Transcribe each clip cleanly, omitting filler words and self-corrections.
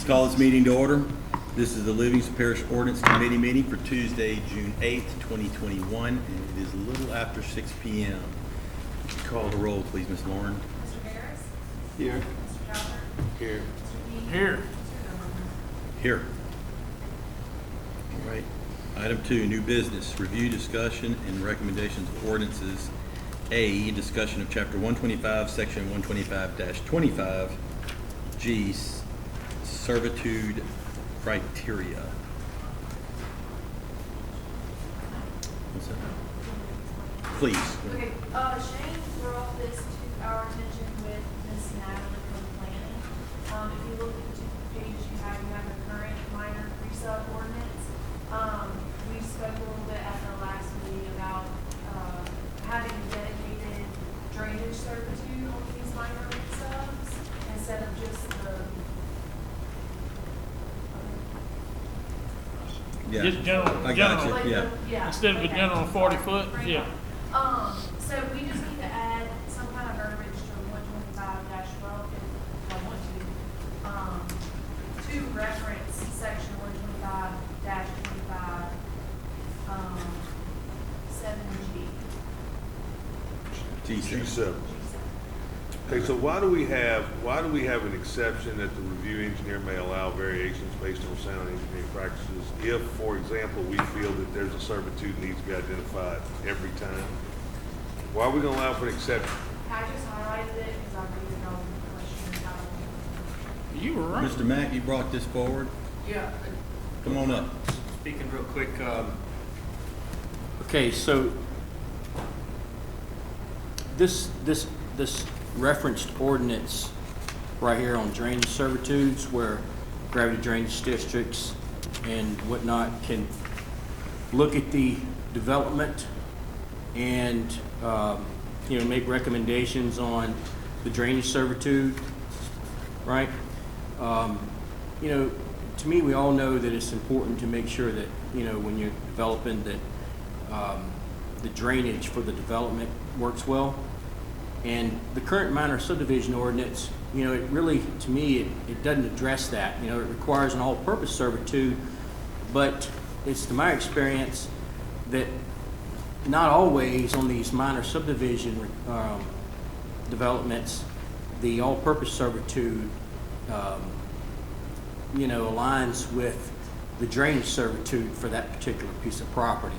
Let's call this meeting to order. This is the Livingston Parish Ordinance Committee meeting for Tuesday, June 8th, 2021, and it is a little after 6 p.m. Call the roll, please, Ms. Lauren. Mr. Harris? Here. Mr. Calvert? Here. Mr. Dean? Here. Mr. Overman? Here. All right. Item 2, new business. Review, discussion, and recommendations of ordinances. A, discussion of Chapter 125, Section 125-25, G, servitude criteria. What's that? Please. Okay, Shane brought this to our attention with Ms. Natalie from planning. If you look at the 2 pages you have the current minor pre-sub ordinance. We spoke a little bit at the last meeting about, having dedicated drainage servitude on these minor pre-subs instead of just the, Yeah. Just general. I got general. you. Yeah. yeah. Instead of a okay. general 40 foot, Right. yeah. So we just need to add some kind of verbiage to 125-12 if I want to reference section 125-25, 7G. G7. G7. Okay, so why do we have an exception that the review engineer may allow variations based on sound engineering practices if, for example, we feel that there's a servitude needs to be identified every time? Why are we gonna allow for an exception? I just highlighted it because I read it all in the question. You were right. Mr. Mack, you brought this forward. Yeah, Come on up. speaking real quick. Okay, so this referenced ordinance right here on drainage servitudes, where gravity drainage districts and whatnot can look at the development and make recommendations on the drainage servitude, right? To me, we all know that it's important to make sure that, when you're developing that the drainage for the development works well. And the current minor subdivision ordinance, it really, to me, it doesn't address that. It requires an all-purpose servitude, but it's to my experience that not always on these minor subdivision developments, the all-purpose servitude aligns with the drainage servitude for that particular piece of property.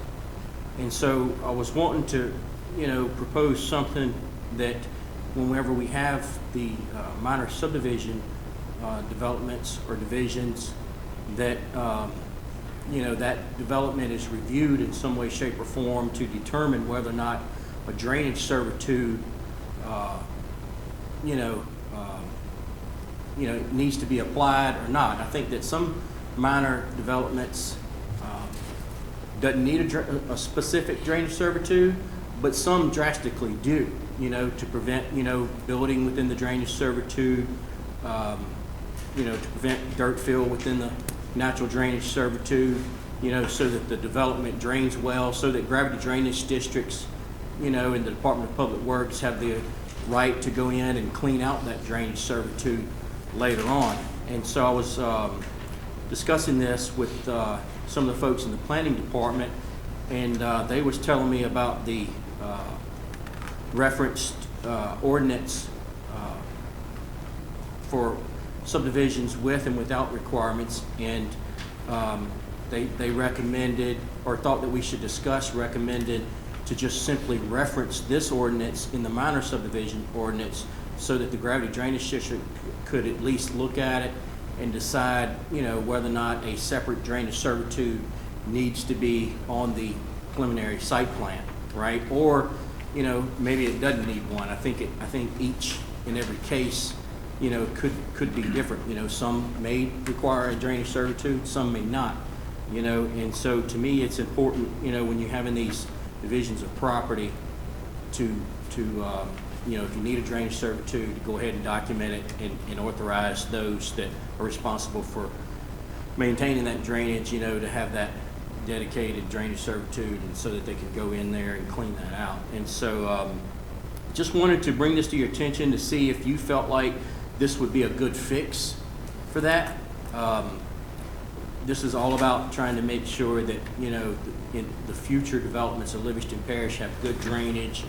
And so I was wanting to, propose something that whenever we have the minor subdivision developments or divisions, that, that development is reviewed in some way, shape, or form to determine whether or not a drainage servitude needs to be applied or not. I think that some minor developments doesn't need a specific drainage servitude, but some drastically do, to prevent, building within the drainage servitude, to prevent dirt fill within the natural drainage servitude, so that the development drains well, so that gravity drainage districts, and the Department of Public Works have the right to go in and clean out that drainage servitude later on. And so I was discussing this with some of the folks in the planning department, and they was telling me about the referenced ordinance for subdivisions with and without requirements, and they recommended, or thought that we should recommended to just simply reference this ordinance in the minor subdivision ordinance, so that the gravity drainage district could at least look at it and decide, whether or not a separate drainage servitude needs to be on the preliminary site plan, right? Or, maybe it doesn't need one. I think each and every case, could be different. Some may require a drainage servitude, some may not. And so to me, it's important, when you're having these divisions of property, to if you need a drainage servitude, to go ahead and document it and authorize those that are responsible for maintaining that drainage, to have that dedicated drainage servitude, and so that they could go in there and clean that out. And so just wanted to bring this to your attention to see if you felt like this would be a good fix for that. This is all about trying to make sure that, you know, in the future developments of Livingston Parish have good drainage,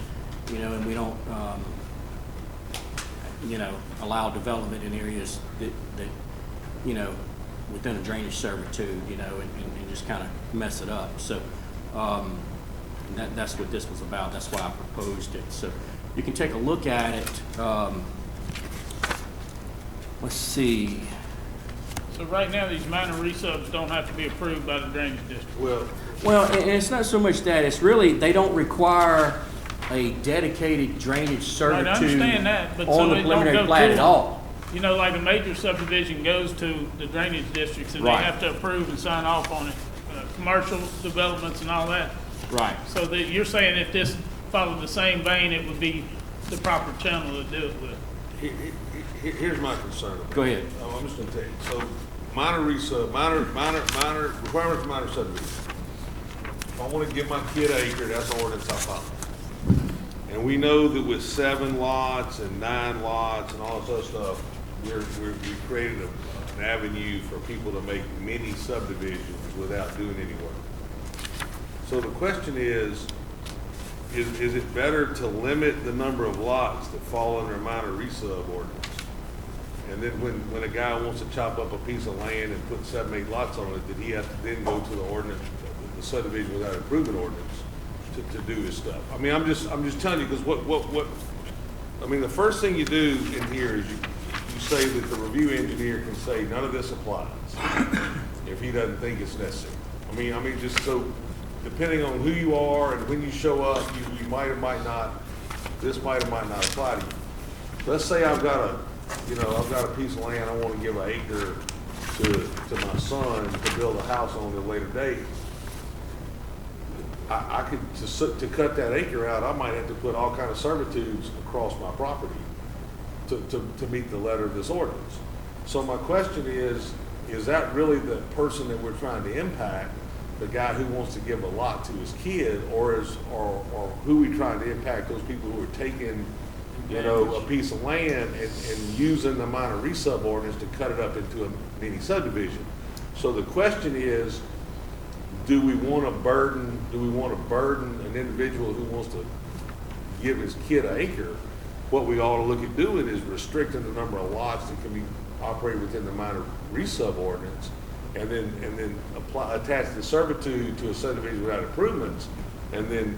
you know, and we don't, you know, allow development in areas that, you know, within a drainage servitude, you know, and just kind of mess it up. So that's what this was about. That's why I proposed it. So you can take a look at it. Let's see. So right now, these minor resubs don't have to be approved by the drainage district. Well, and it's not so much that. It's really, they don't require a dedicated drainage Right, I servitude understand that, but on so the it don't preliminary go plat to at them. all. You know, like a major subdivision goes to the drainage districts and they Right. have to approve and sign off on it, commercial developments and all that. Right. So that you're saying if this followed the same vein, it would be the proper channel to do it with. Here's my concern. Go ahead. I'm just gonna tell you, so minor requirements for minor subdivision. If I wanna give my kid an acre, that's an ordinance I follow. And we know that with 7 lots and 9 lots and all this other stuff, we created an avenue for people to make mini subdivisions without doing any work. So the question is it better to limit the number of lots that fall under a minor resub ordinance? And then when a guy wants to chop up a piece of land and put 7, 8 lots on it, that he has to then go to the ordinance, the subdivision without improvement ordinance to do his stuff? I mean, I'm just telling you, because I mean, the first thing you do in here is you say that the review engineer can say none of this applies if he doesn't think it's necessary. I mean, just so, depending on who you are and when you show up, you might or might not, this might or might not apply to you. Let's say I've got a piece of land I want to give an acre to my son to build a house on at a later date. I could, to cut that acre out, I might have to put all kind of servitudes across my property to meet the letter of this ordinance. So my question is that really the person that we're trying to impact, the guy who wants to give a lot to his kid, or who we trying to impact, those people who are taking, you know, a piece of land and using the minor resub ordinance to cut it up into a mini subdivision? So the question is, do we want to burden an individual who wants to give his kid an acre? What we ought to look at doing is restricting the number of lots that can be operated within the minor resub ordinance, and then attach the servitude to a subdivision without improvements, and then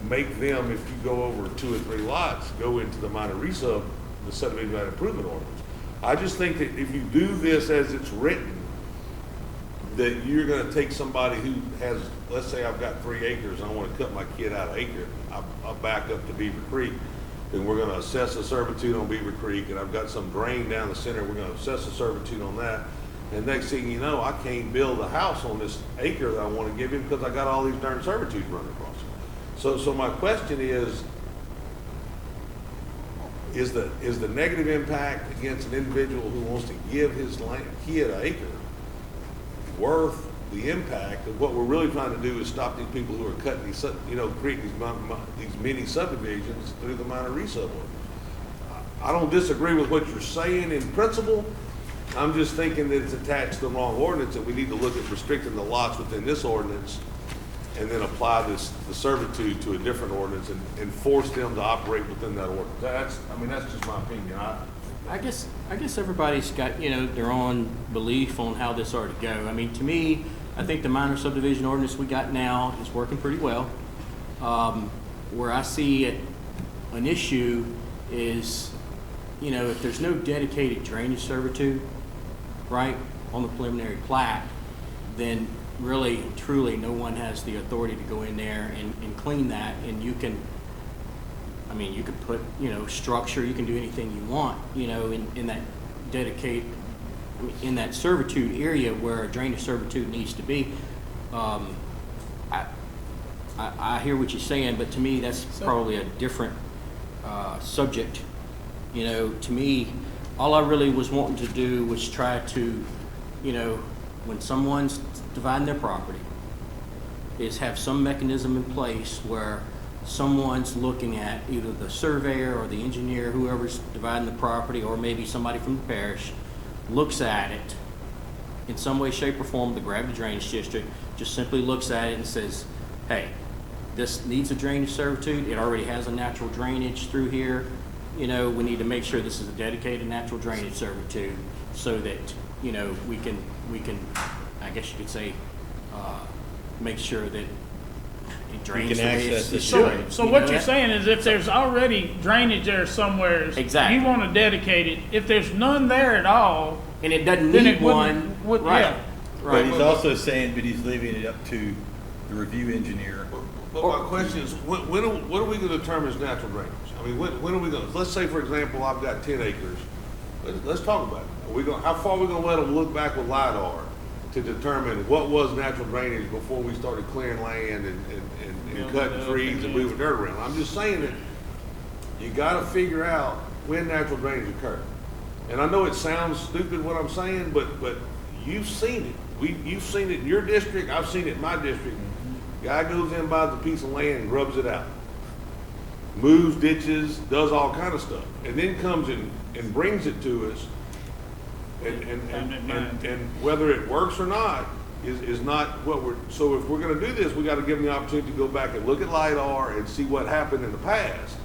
make them, if you go over 2 or 3 lots, go into the minor resub, the subdivision without improvement ordinance. I just think that if you do this as it's written, that you're gonna take somebody who has, let's say I've got 3 acres and I wanna cut my kid out an acre, I'll back up to Beaver Creek, and we're gonna assess a servitude on Beaver Creek, and I've got some drain down the center, we're gonna assess a servitude on that. And next thing you know, I can't build a house on this acre that I wanna give him because I got all these darn servitudes running across it. So my question is the negative impact against an individual who wants to give his kid an acre worth the impact of what we're really trying to do is stop these people who are cutting these, creating these mini subdivisions through the minor resub ordinance? I don't disagree with what you're saying in principle. I'm just thinking that it's attached to the wrong ordinance, and we need to look at restricting the lots within this ordinance and then apply the servitude to a different ordinance and force them to operate within that ordinance. That's just my opinion. I guess everybody's got, their own belief on how this ought to go. I mean, to me, I think the minor subdivision ordinance we got now is working pretty well. Where I see an issue is, if there's no dedicated drainage servitude, right, on the preliminary plat, then really, truly, no one has the authority to go in there and clean that, and you can put, structure, you can do anything you want, in that dedicated, in that servitude area where a drainage servitude needs to be. I hear what you're saying, but to me, that's probably a different subject. To me, all I really was wanting to do was try to, when someone's dividing their property, is have some mechanism in place where someone's looking at, either the surveyor or the engineer, whoever's dividing the property, or maybe somebody from the parish, looks at it in some way, shape, or form, the gravity drainage district just simply looks at it and says, hey, this needs a drainage servitude, it already has a natural drainage through here, you know, we need to make sure this is a dedicated natural drainage servitude so that, you know, we can, I guess you could say, make sure that it drains the way access it it. should. So You what know you're that? saying is if there's already drainage there somewhere, Exactly. you want to dedicate it. If there's none there at all, And it doesn't then need it one, wouldn't, right, yeah. But right. he's also saying, but he's leaving it up to the review engineer. But my question is, what are we gonna determine as natural drainage? I mean, when are we gonna, let's say, for example, I've got 10 acres. Let's talk about it. Are we gonna, how far are we gonna let them look back with LiDAR to determine what was natural drainage before we started clearing land and cutting trees and moving dirt around? I'm just saying that you gotta figure out when natural drainage occurred. And I know it sounds stupid what I'm saying, but you've seen it. You've seen it in your district, I've seen it in my district. Guy goes in, buys a piece of land and rubs it out. Moves ditches, does all kind of stuff, and then comes in and brings it to us. And whether it works or not is not what we're, so if we're gonna do this, we gotta give them the opportunity to go back and look at LiDAR and see what happened in the past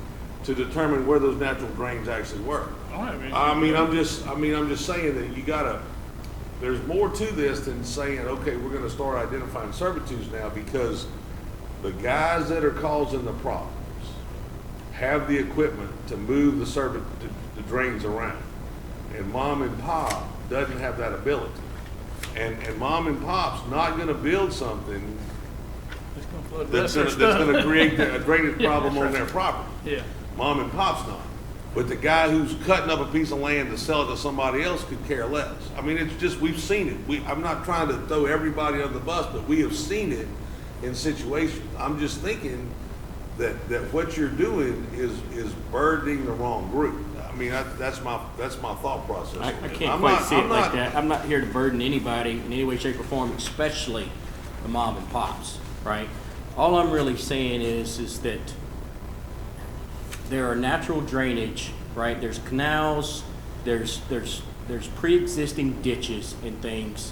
to determine where those natural drains actually were. I'm just saying that you gotta, there's more to this than saying, okay, we're gonna start identifying servitudes now, because the guys that are causing the problems have the equipment to move the drains around. And mom and pop doesn't have that ability. And mom and pop's not gonna build something It's gonna flood that's the rest of their gonna stuff. create a drainage Yeah, problem that's on right. their property. Yeah. Mom and pop's not. But the guy who's cutting up a piece of land to sell it to somebody else could care less. I mean, it's just, we've seen it. I'm not trying to throw everybody under the bus, but we have seen it in situations. I'm just thinking that what you're doing is burdening the wrong group. I mean, that's my thought process. I can't I'm quite not- see it I'm like not- that. I'm not here to burden anybody in any way, shape, or form, especially the mom and pops, right? All I'm really saying is that there are natural drainage, right? There's canals, there's pre-existing ditches and things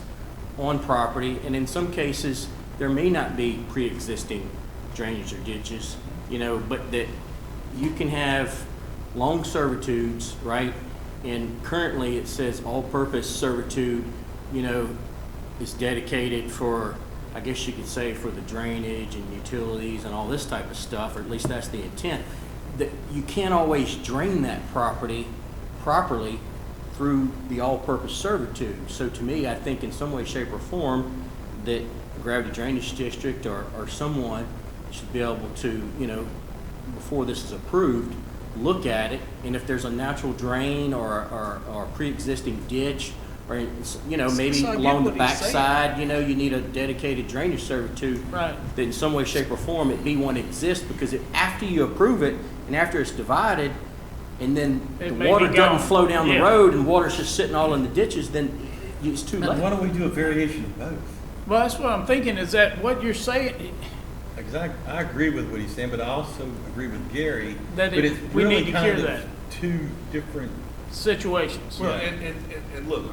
on property, and in some cases, there may not be pre-existing drainage or ditches, you know, but that you can have long servitudes, right? And currently it says all-purpose servitude, you know, is dedicated for, I guess you could say, for the drainage and utilities and all this type of stuff, or at least that's the intent. That you can't always drain that property properly through the all-purpose servitude. So to me, I think in some way, shape, or form, that the gravity drainage district or someone should be able to, you know, before this is approved, look at it, and if there's a natural drain or a pre-existing ditch, or, you know, maybe So I get along the what he's saying. backside, you know, you need a dedicated drainage servitude. Right. That in some way, shape, or form, it be one exist, because after you approve it, and after it's divided, and then It the may water be gone. doesn't flow down the Yeah. road, and water's just sitting all in the ditches, then it's too Why late. don't we do a variation of both? Well, that's what I'm thinking, is that what you're saying, Exactly. I agree with what he's saying, but I also agree with Gary. That but it- it's we really need to kind hear of that. two different. situations. Well, Yeah. and look,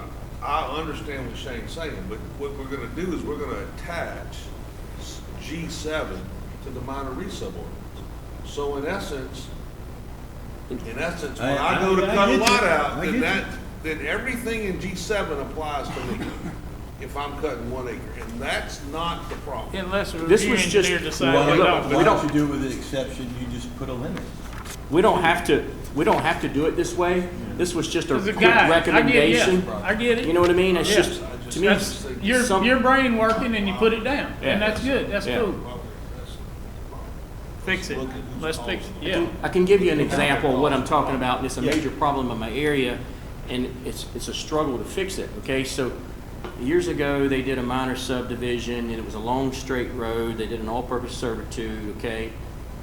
I understand what Shane's saying, but what we're gonna do is we're gonna attach G7 to the minor resub ordinance. So in essence, when I go to I cut a get you. lot out, I get then everything in G7 applies to me if I'm cutting 1 acre, and that's not the problem. Unless a This review was just- engineer decides Why they look, don't. why don't- don't you do with the exception, you just put a limit? We don't have to do it this way. This was just a As a quick guide, recommendation. I get it. You know what I mean? It's Yeah. just, to me, That's your, some- your brain working and you put it down, Yeah. and that's good, that's Yeah. cool. Fix it, let's fix it, yeah. I can give you an example of what I'm talking about, and it's a major problem in my area, and it's a struggle to fix it, okay? So, years ago, they did a minor subdivision, and it was a long, straight road, they did an all-purpose servitude, okay?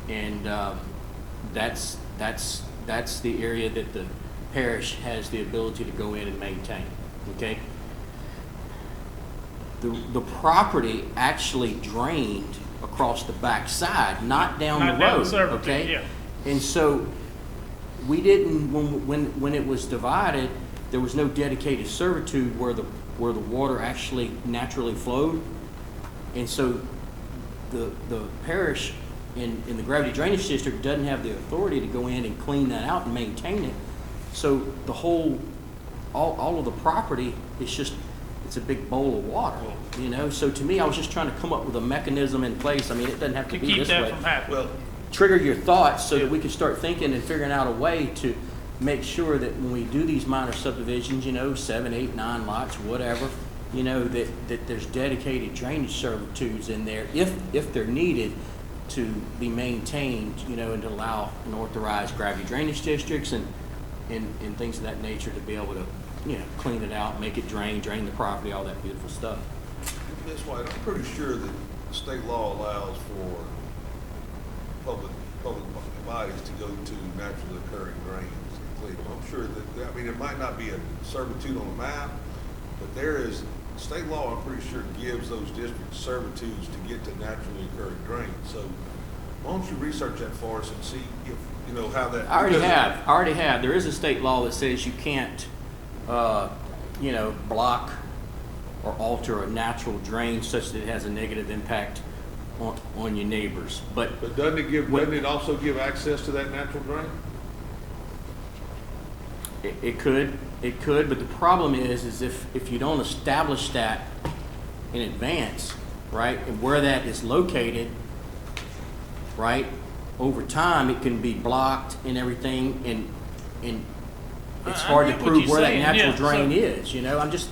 And, that's the area that the parish has the ability to go in and maintain, okay? The property actually drained across the backside, not down Not the down the road, servitude, okay? yeah. And so, we didn't, when it was divided, there was no dedicated servitude where the where the water actually naturally flowed. And so the parish in the gravity drainage district doesn't have the authority to go in and clean that out and maintain it. So the whole, all of the property is just, it's a big bowl of water, you know? So to me, I was just trying to come up with a mechanism in place. I mean, it doesn't have to To be keep this that way. from happening. Well, Trigger your thoughts so that we can start thinking and figuring out a way to make sure that when we do these minor subdivisions, you know, 7, 8, 9 lots, whatever, you know, that there's dedicated drainage servitudes in there if they're needed to be maintained, you know, and to allow unauthorized gravity drainage districts and things of that nature to be able to, you know, clean it out, make it drain the property, all that beautiful stuff. Ms. White, I'm pretty sure that state law allows for public bodies to go to naturally occurring drains and clean them. I'm sure that, I mean, it might not be a servitude on the map, but there is, state law, I'm pretty sure, gives those districts servitudes to get to naturally occurring drains. So why don't you research that for us and see if, you know, how that. I already have. There is a state law that says you can't, you know, block or alter a natural drain such that it has a negative impact on your neighbors. But but doesn't it also give access to that natural drain? it could, but the problem is if you don't establish that in advance, right, and where that is located, right, over time it can be blocked and everything, and it's I hard to get what prove you're where that saying, natural yeah, drain so- is. You know, I'm just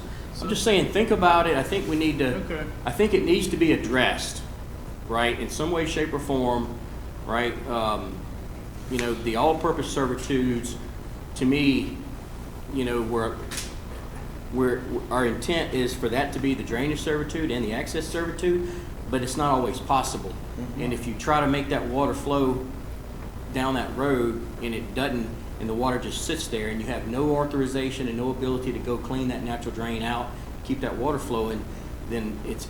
saying, think about it. I think we need to. Okay. I think it needs to be addressed, right, in some way, shape, or form, right. You know, the all-purpose servitudes, to me, you know, where our intent is for that to be the drainage servitude and the access servitude, but it's not always possible. And if you try to make that water flow down that road and it doesn't, and the water just sits there and you have no authorization and no ability to go clean that natural drain out, keep that water flowing, then it's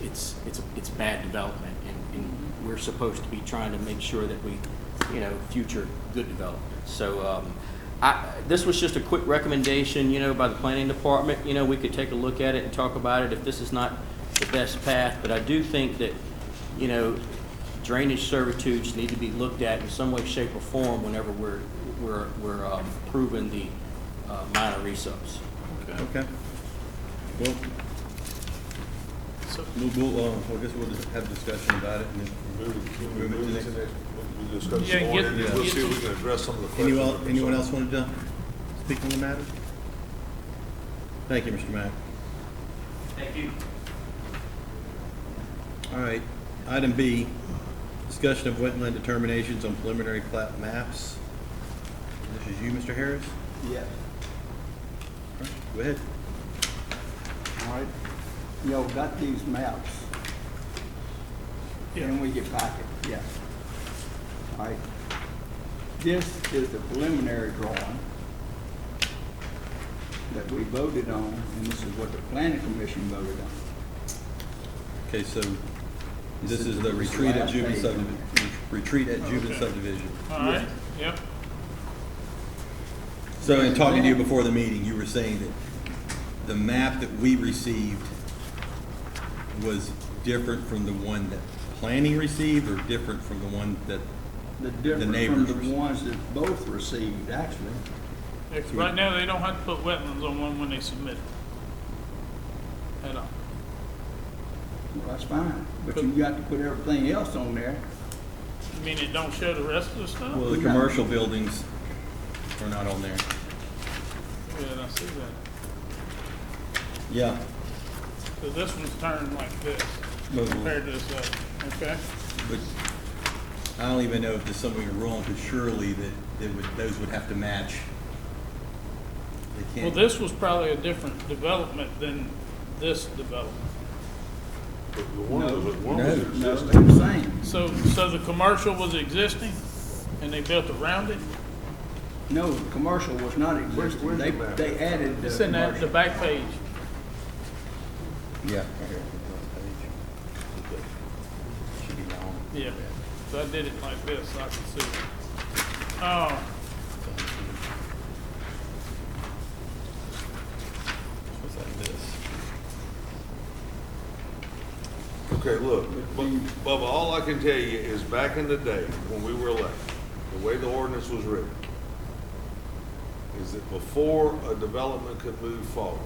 bad development. And we're supposed to be trying to make sure that we, you know, future good development. So, this was just a quick recommendation, you know, by the planning department. You know, we could take a look at it and talk about it if this is not the best path. But I do think that, you know, drainage servitudes need to be looked at in some way, shape, or form whenever we're approving the minor resubs. Okay. Well, So, I guess we'll just have a discussion about it and then Move it to the next. We'll discuss Yeah, some more, get- and then we'll get see if we some- can address some of the questions. anyone else wanted to speak on the matter? Thank you, Mr. Mack. Thank you. All right, item B, discussion of wetland determinations on preliminary plat maps. This is you, Mr. Harris? Yes. All right, go ahead. All right. Y'all got these maps? Yeah. In your packet? Yes. All right. This is the preliminary drawing that we voted on, and this is what the planning commission voted on. Okay, so this is the retreat at last Jubilee page. subdivision. Retreat at Jubilee Okay. subdivision. all right, yep. So in talking to you before the meeting, you were saying that the map that we received was different from the one that planning received, or different from the one that, The different neighbors from the ones that both received, actually. Right now, they don't have to put wetlands on one when they submit it. At all. Well, that's fine, but you got to put everything else on there. You mean it don't show the rest of the stuff? well, the commercial buildings are not on there. Yeah, I see that. Yeah. So this one's turned like this compared to this other, okay? But I don't even know if there's something wrong, because surely those would have to match. They Well, can't. this was probably a different development than this development. But one was No, existing. they're the same. So the commercial was existing and they built around it? No, the commercial was not existing. where's the map? They added the It's in that, the commercial. back page. Yeah. Right here. Should be down. Yeah. So I did it like this so I could see it. Oh, It's like this. Okay, look, Bubba, all I can tell you is back in the day, when we were elected, the way the ordinance was written, is that before a development could move forward,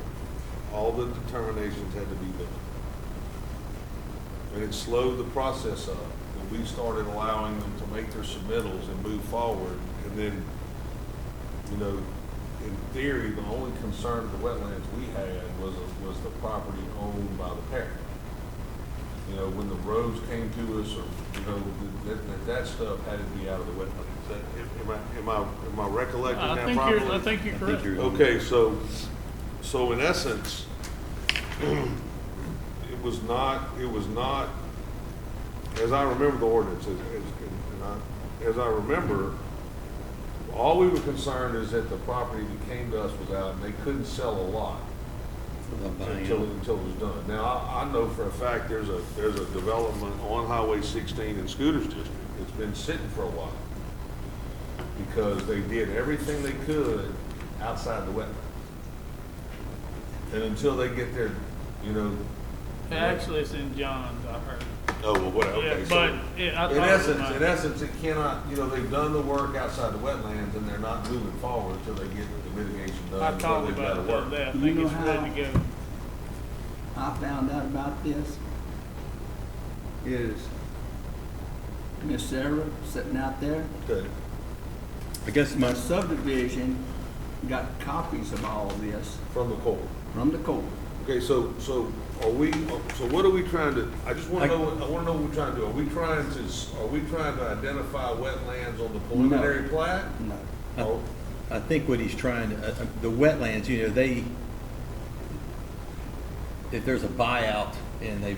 all the determinations had to be done. And it slowed the process up, and we started allowing them to make their submittals and move forward, and then, you know, in theory, the only concern of the wetlands we had was the property owned by the parent. You know, when the roads came to us, or, you know, that stuff had to be out of the wetlands. Am I recollecting that properly? I think you're correct. Okay, so in essence, it was not, as I remember the ordinance, as I remember, all we were concerned is that the property that came to us was out, and they couldn't sell a lot until it was done. Now, I know for a fact there's a development on Highway 16 in Scooters District. It's been sitting for a while because they did everything they could outside the wetland. And until they get their, you know. Actually, it's in John's, I heard. Oh, well, whatever. Yeah, Okay, but so in essence, it cannot, you know, they've done the work outside the wetlands and they're not moving forward until they get the mitigation done. I talked They've gotta about it the work. other day. I You think know it's ready to go. I found out about this is Miss Sarah sitting out there. Okay. I guess My subdivision got copies of all this From the court. from the court. Okay, so what are we trying to, I just wanna know, I wanna know what we're trying to do. Are we trying to identify wetlands on the preliminary plat? No. Oh, I think what he's trying to, the wetlands, you know, if there's a buyout and they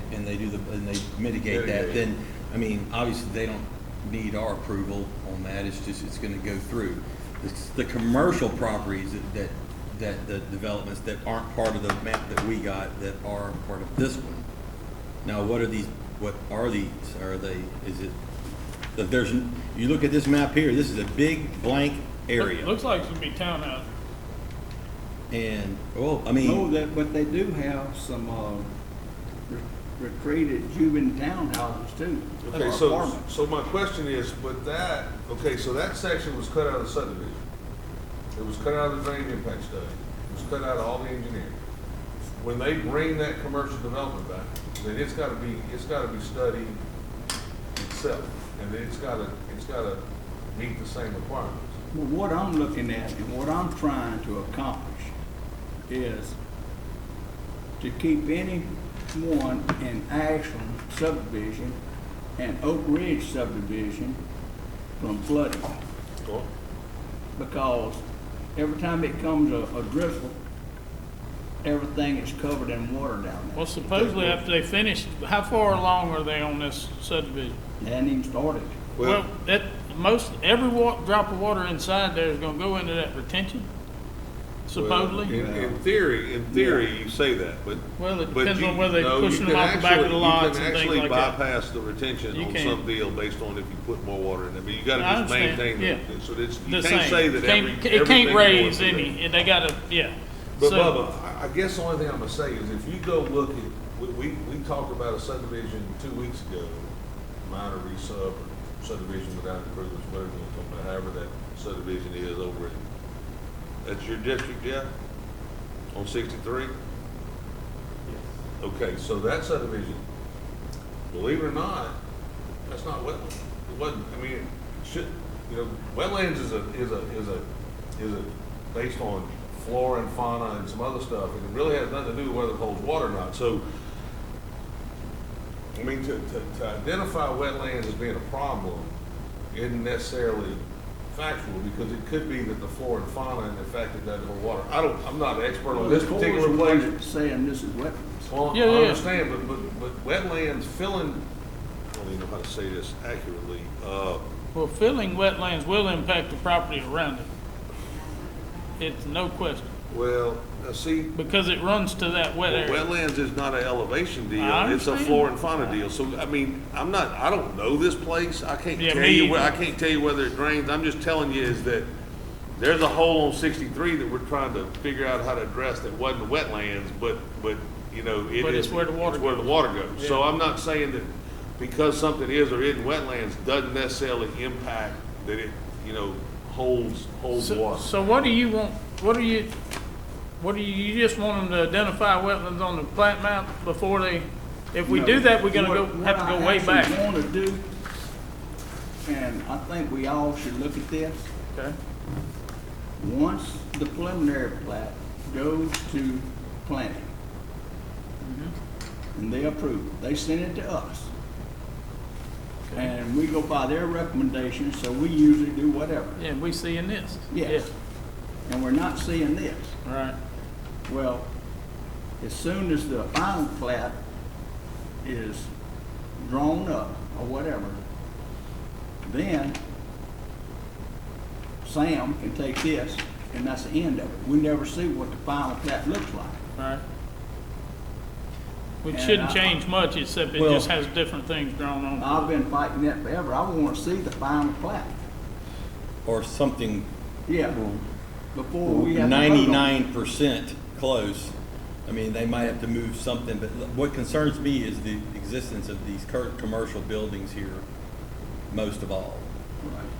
mitigate that, Yeah. then, I mean, obviously they don't need our approval on that. It's gonna go through. It's the commercial properties that the developments that aren't part of the map that we got that are part of this one. Now, what are these? Are they, is it, if you look at this map here, this is a big blank area. Looks like it's gonna be townhouse. And, well, I mean. But they do have some, retreated Cuban townhouses too. okay, or so apartments. my question is, with that, okay, so that section was cut out of the subdivision. It was cut out of the drainage impact study. It was cut out of all the engineering. When they bring that commercial development back, then it's gotta be studied itself. And then it's gotta meet the same requirements. Well, what I'm looking at and what I'm trying to accomplish is to keep anyone in Ashland subdivision and Oak Ridge subdivision from flooding. Cool. Because every time it comes a drizzle, everything is covered in water down there. Well, supposedly after they finish, how far along are they on this subdivision? They hadn't even started. Well, every drop of water inside there is gonna go into that retention, supposedly. In theory, you say that, but. Well, it but depends you- on whether they're no, pushing you them can off the back of the actually- lots and things like You can that. actually bypass the retention You on can. some deal based on if you put more water in there, but you I gotta just understand, maintain yeah. the, so it's, you The can't same. say that It everything can't going raise through any, there. and they gotta, yeah. But So- Bubba, I guess the only thing I'm gonna say is if you go look at, we talked about a subdivision 2 weeks ago, minor resub or subdivision without improvements, whatever you want to talk about, however that subdivision is over in, that's your district, Jeff? On 63? Okay, so that subdivision, believe it or not, that's not wetland. It wasn't, I mean, it should, you know, wetlands is based on flora and fauna and some other stuff, and it really has nothing to do with whether it holds water or not. So, I mean, to identify wetlands as being a problem isn't necessarily factual, because it could be that the flora and fauna and the fact that it doesn't hold water. I'm not an expert on this particular place. Saying this is wetlands. Well, Yeah, I yeah. understand, but wetlands filling, I don't even know how to say this accurately, Well, filling wetlands will impact the property around it. It's no question, well, now see, because it runs to that wet area. wetlands is not an elevation deal, I it's a understand. flora and fauna deal. So, I mean, I don't know this place, I can't Yeah, tell me you, either. I can't tell you whether it drains, I'm just telling you is that there's a hole on 63 that we're trying to figure out how to address that wasn't wetlands, but you know, But it's where the water it's where the goes. water goes. So Yeah. I'm not saying that because something is or isn't wetlands doesn't necessarily impact that it, you know, holds So, water. so what do you want, you just want them to identify wetlands on the plat map before they, if we do that, we're gonna have to go way back. What I actually want to do, and I think we all should look at this, Okay, once the preliminary plat goes to planning, and they approve it, they send it to us. Okay. And we go by their recommendations, so we usually do whatever. yeah, we seeing this. Yes. And we're not seeing this. Yeah, right, Well, as soon as the final plat is drawn up or whatever, then Sam can take this and that's the end of it. We never see what the final plat looks like. right. Which And shouldn't I- change much, except it Well- just has different things drawn on. I've been fighting that forever. I want to see the final plat. Or something Yeah, before we have to vote on it. 99% close. I mean, they might have to move something, but what concerns me is the existence of these current commercial buildings here, most of all.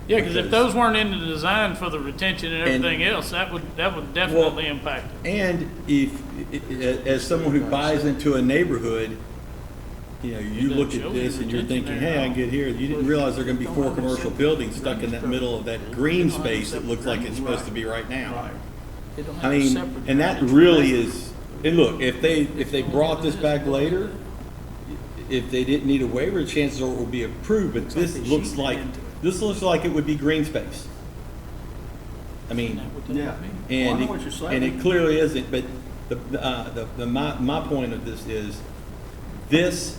Yeah, because if because- those weren't in the design for the retention and And- everything else, that would definitely impact it. And if, as someone who buys into a neighborhood, you know, you It look doesn't at show this the and you're retention thinking, there hey, I now. can get here. You didn't realize there are gonna be 4 commercial buildings stuck in that middle of that green space that looks like it's supposed to be right now. Right. They don't I have a mean, separate and that drainage. really is, and look, if they brought this back later, if they didn't need a waiver, chances are it will be approved, but this looks like it would be green space. I mean, Yeah. and, Well, I know what you're it, saying. and it clearly isn't, but my point of this is, this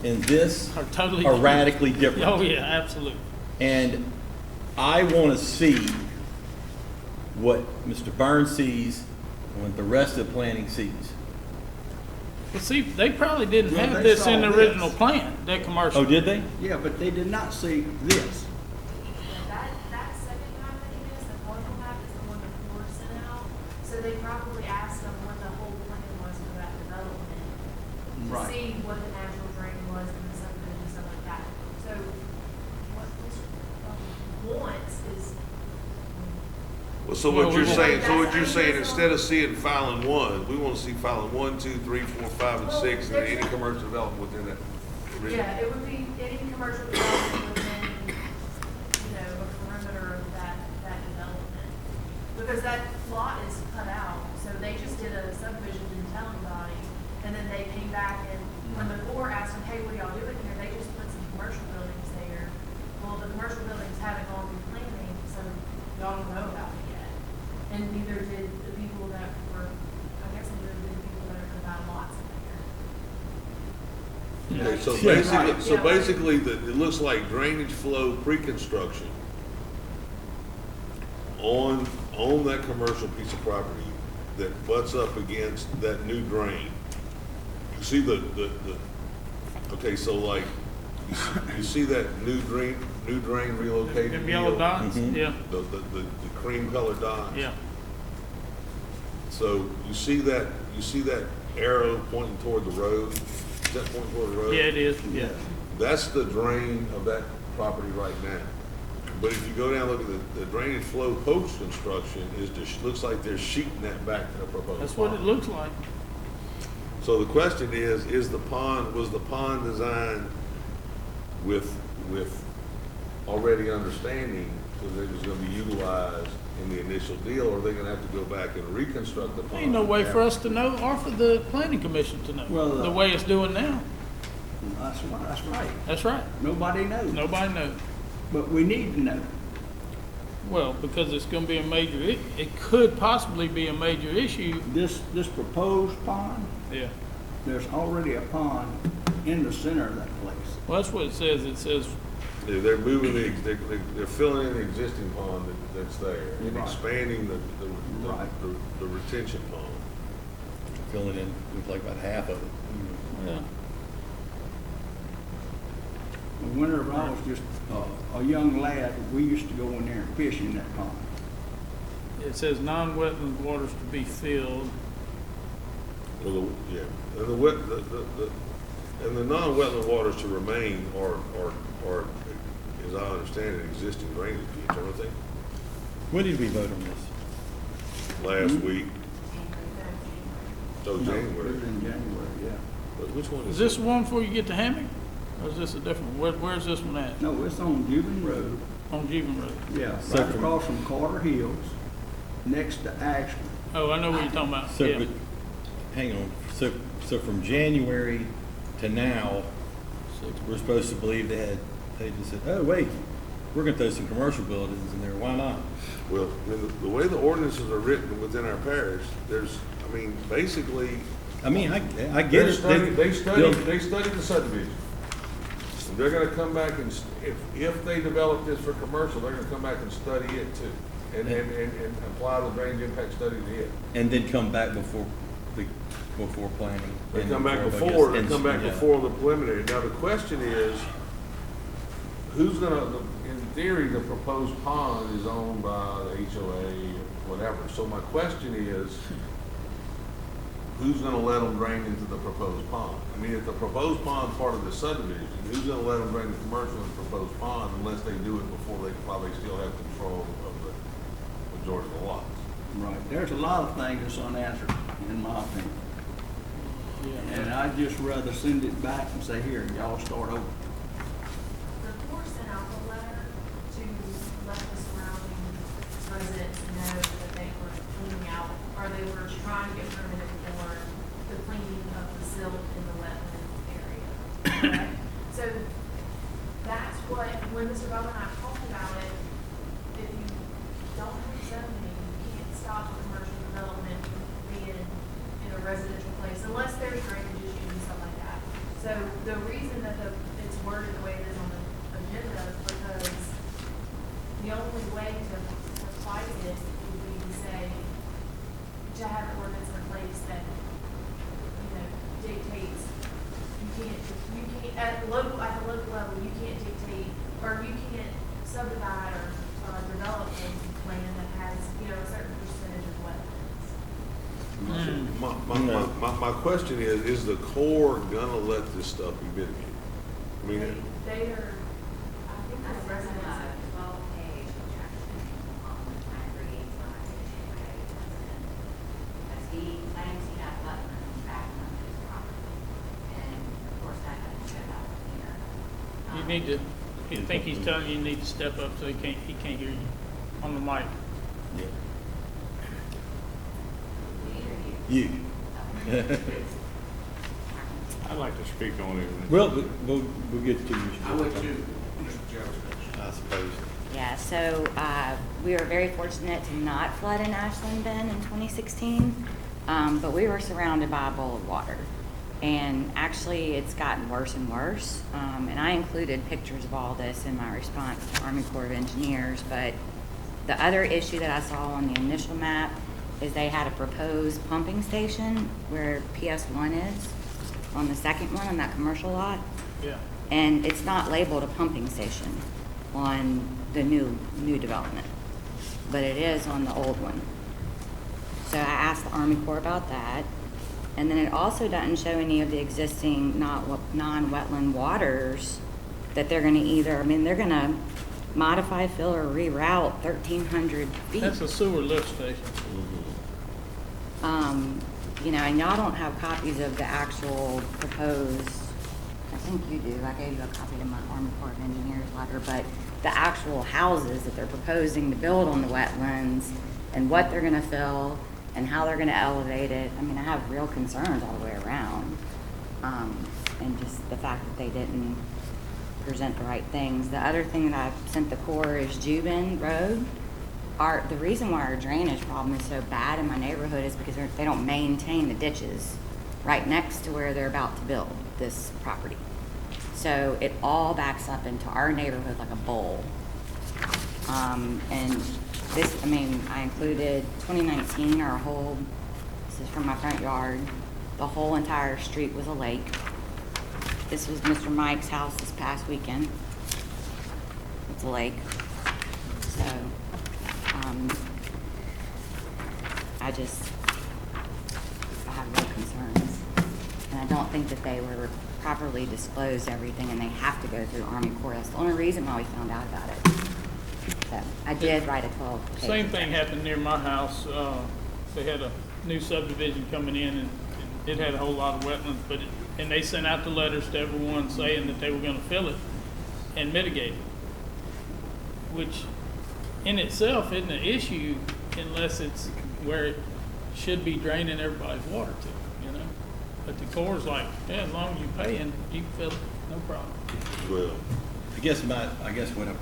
and this Are totally are different. radically different. Oh, yeah, absolutely. And I want to see what Mr. Burns sees and what the rest of the planning sees. But see, they probably didn't Well, have they this saw in the this. original plan, that commercial. Oh, did they? Yeah, but they did not see this. That second map that you missed, the colorful map, is the one that Ford sent out. So they probably asked them what the whole plan was for that development. To Right. see what the natural drain was and the subdivision, stuff like that. So what this wants is, Well, so Well, what we you're want- saying, instead of seeing filing 1, we want to see filing 1, 2, 3, 4, 5, and 6, and then any commercial development within that. yeah, it would be any commercial development within, a perimeter of that development. Because that lot is cut out, so they just did a subdivision, didn't tell anybody. And then they came back and when the board asked them, hey, what are y'all doing here? They just put some commercial buildings there. Well, the commercial buildings haven't gone through planning, so y'all don't know about it yet. And neither did the people that were, I guess neither did the people that are gonna buy lots in there. Okay, so Yeah. basically, Yeah. it looks like drainage flow pre-construction on that commercial piece of property that butts up against that new drain. You see okay, so like, you see that new drain relocated? Them yellow deal? dots, Mhm. yeah, The cream colored dot? yeah. So you see that arrow pointing toward the road? Is that pointing toward the road? Yeah, it is, yeah. That's the drain of that property right now. But if you go down, and look at the drainage flow post-construction, looks like they're sheeting that back to the proposed That's what it pond. looks like. So the question is was the pond designed with already understanding that it was gonna be utilized in the initial deal, or are they gonna have to go back and reconstruct the pond? Ain't no way for us to know, or for the planning commission to know, Well, the way it's doing now. That's right. That's right. Nobody knows. Nobody knows. But we need to know. Well, because it's gonna be a major, it could possibly be a major issue. This proposed pond, Yeah. there's already a pond in the center of that place. Well, that's what it says. It says, They're moving they're filling in the existing pond that's there and Right. expanding Right. the retention pond. Filling in, looks like about half of it. yeah. Whenever I was just a young lad, we used to go in there and fish in that pond. It says non-wetland waters to be filled. Well, yeah, and the wet, and the non-wetland waters to remain are, as I understand it, existing drainage ditch, aren't they? When did we vote on this? Last week, so No, it January, was in January, yeah. but which one Is is this it? one before you get to Hammock? Or is this a different, where's this one at? No, it's on Jubilee Road, On Jeevan Road? yeah, So right from- across from Carter Hills, next to Ashland. Oh, I know what you're talking about, So, yeah. but, hang on, so from January to now, we're supposed to believe they just said, oh, wait, we're gonna throw some commercial buildings in there, why not? Well, the way the ordinances are written within our parish, there's, I mean, basically, I mean, I get it. They study they'll- the subdivision. And they're gonna come back and, if they develop this for commercial, they're gonna come back and study it too. And apply the drainage impact study to it. And then come back before planning. They and come back I guess, before, and- yeah. the preliminary. Now, the question is, who's gonna, in theory, the proposed pond is owned by the HOA, or whatever. So my question is, who's gonna let them drain into the proposed pond? I mean, if the proposed pond's part of the subdivision, who's gonna let them drain the commercial in the proposed pond unless they do it before they probably still have control of the majority of the lots? Right, there's a lot of things that's unanswered, in my opinion. Yeah. And I'd just rather send it back and say, here, y'all start over. The Corps sent out a letter to let the surrounding residents know that they were cleaning out, or they were trying to get permitted for the cleaning of the silt in the wetland area. Correct? So that's what, when Mr. Bowman and I talked about it, if you don't have zoning, you can't stop a commercial development from being in a residential place unless there's drainage issues and stuff like that. So the reason that it's worded the way it is on the agenda is because the only way to fight it would be to say, to have an ordinance in place that, dictates, at the local level, you can't dictate, or you can't subdivide or develop a land that has, a certain percentage of wetlands. My question is the Corps gonna let this stuff be mitigated? I mean, They are, I think That's the residents. 12-page objection on my creates on because he claims he has wetlands back on his property. And of course, that doesn't show up here. You need to, I think he's telling you need to step up so he can't hear you on the mic. Yeah. You. You. I'd like to speak on it. Well, we'll get to you. I would too, Mr. Chairman. I suppose. Yeah, so we were very fortunate to not flood in Ashland Bend in 2016, but we were surrounded by a bowl of water. And actually, it's gotten worse and worse. And I included pictures of all this in my response to Army Corps of Engineers. But the other issue that I saw on the initial map is they had a proposed pumping station where PS1 is, on the second one on that commercial lot. Yeah. And it's not labeled a pumping station on the new development, but it is on the old one. So I asked the Army Corps about that. And then it also doesn't show any of the existing non-wetland waters that they're gonna they're gonna modify, fill, or reroute 1,300 feet. That's a sewer lift station. And y'all don't have copies of the actual proposed, I think you do, I gave you a copy of my Army Corps of Engineers letter, but the actual houses that they're proposing to build on the wetlands and what they're gonna fill and how they're gonna elevate it, I have real concerns all the way around. And just the fact that they didn't present the right things. The other thing that I sent the Corps is Juban Road. The reason why our drainage problem is so bad in my neighborhood is because they don't maintain the ditches right next to where they're about to build this property. So it all backs up into our neighborhood like a bowl. And this, I included 2019, this is from my front yard, the whole entire street was a lake. This was Mr. Mike's house this past weekend. It's a lake. So, I have real concerns. And I don't think that they were properly disclosed everything, and they have to go through Army Corps. That's the only reason why we found out about it. So I did write a 12-page. Same thing happened near my house. They had a new subdivision coming in, and it had a whole lot of wetlands, and they sent out the letters to everyone saying that they were gonna fill it and mitigate it, which in itself isn't an issue unless it's where it should be draining everybody's water to, you know? But the Corps' like, yeah, as long as you're paying, you can fill it, no problem. Well, I guess what I was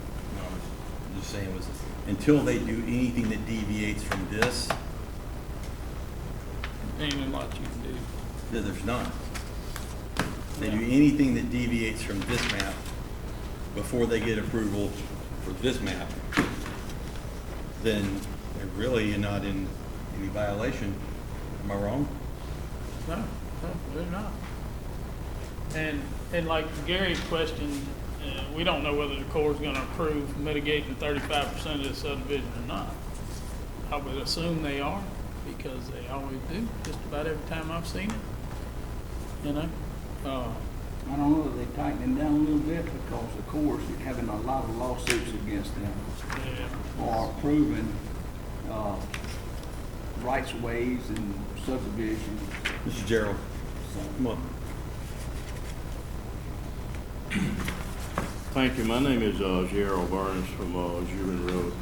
just saying was, until they do anything that deviates from this, Ain't a lot you can do. there's not. They do anything that deviates from this map before they get approval for this map, then they're really not in any violation. Am I wrong? No, they're not. And like Gary's question, we don't know whether the Corps is gonna approve mitigating 35% of the subdivision or not. I would assume they are, because they always do, just about every time I've seen it. You know, I don't know, they tightening down a little bit because of course they're having a lot of lawsuits against them yeah. for approving, rights of ways and subdivisions. Mr. Gerald, So, come on. Thank you. My name is Gerald Burns from Juban Road.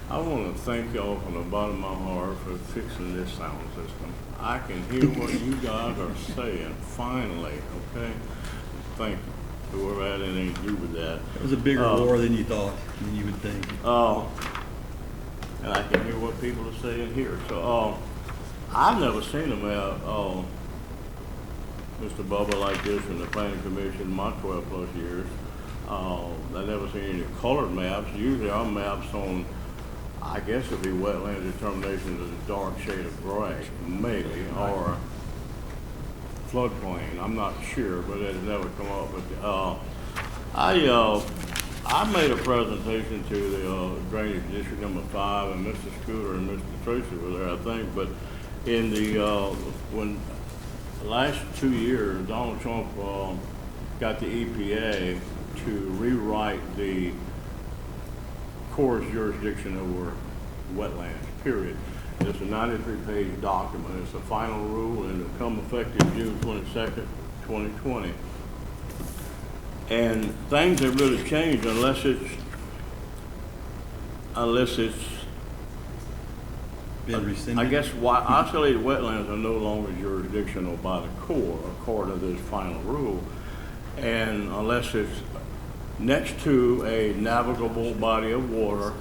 I want to thank y'all from the bottom of my heart for fixing this sound system. I can hear what you guys are saying, finally, okay? Thank you. Whoever had anything to do with that. It was a bigger war than you thought, than you would think. And I can hear what people are saying here. So, I've never seen a map, Mr. Bubba, like this in the planning commission in my 12+ years. I've never seen any colored maps. Usually our maps on, I guess it'd be wetland determination is a dark shade of gray, maybe, or floodplain. I'm not sure, but it has never come up. But I made a presentation to the drainage district number 5, and Mr. Scooter and Mr. Tracy were there, I think. But in the when the last 2 years, Donald Trump got the EPA to rewrite the Corps' jurisdiction over wetlands, period. It's a 93-page document. It's a final rule, and it'll come effective June 22nd, 2020. And things have really changed unless it's Been rescinded? I guess why isolated wetlands are no longer jurisdictional by the Corps according to this final rule. And unless it's next to a navigable body of water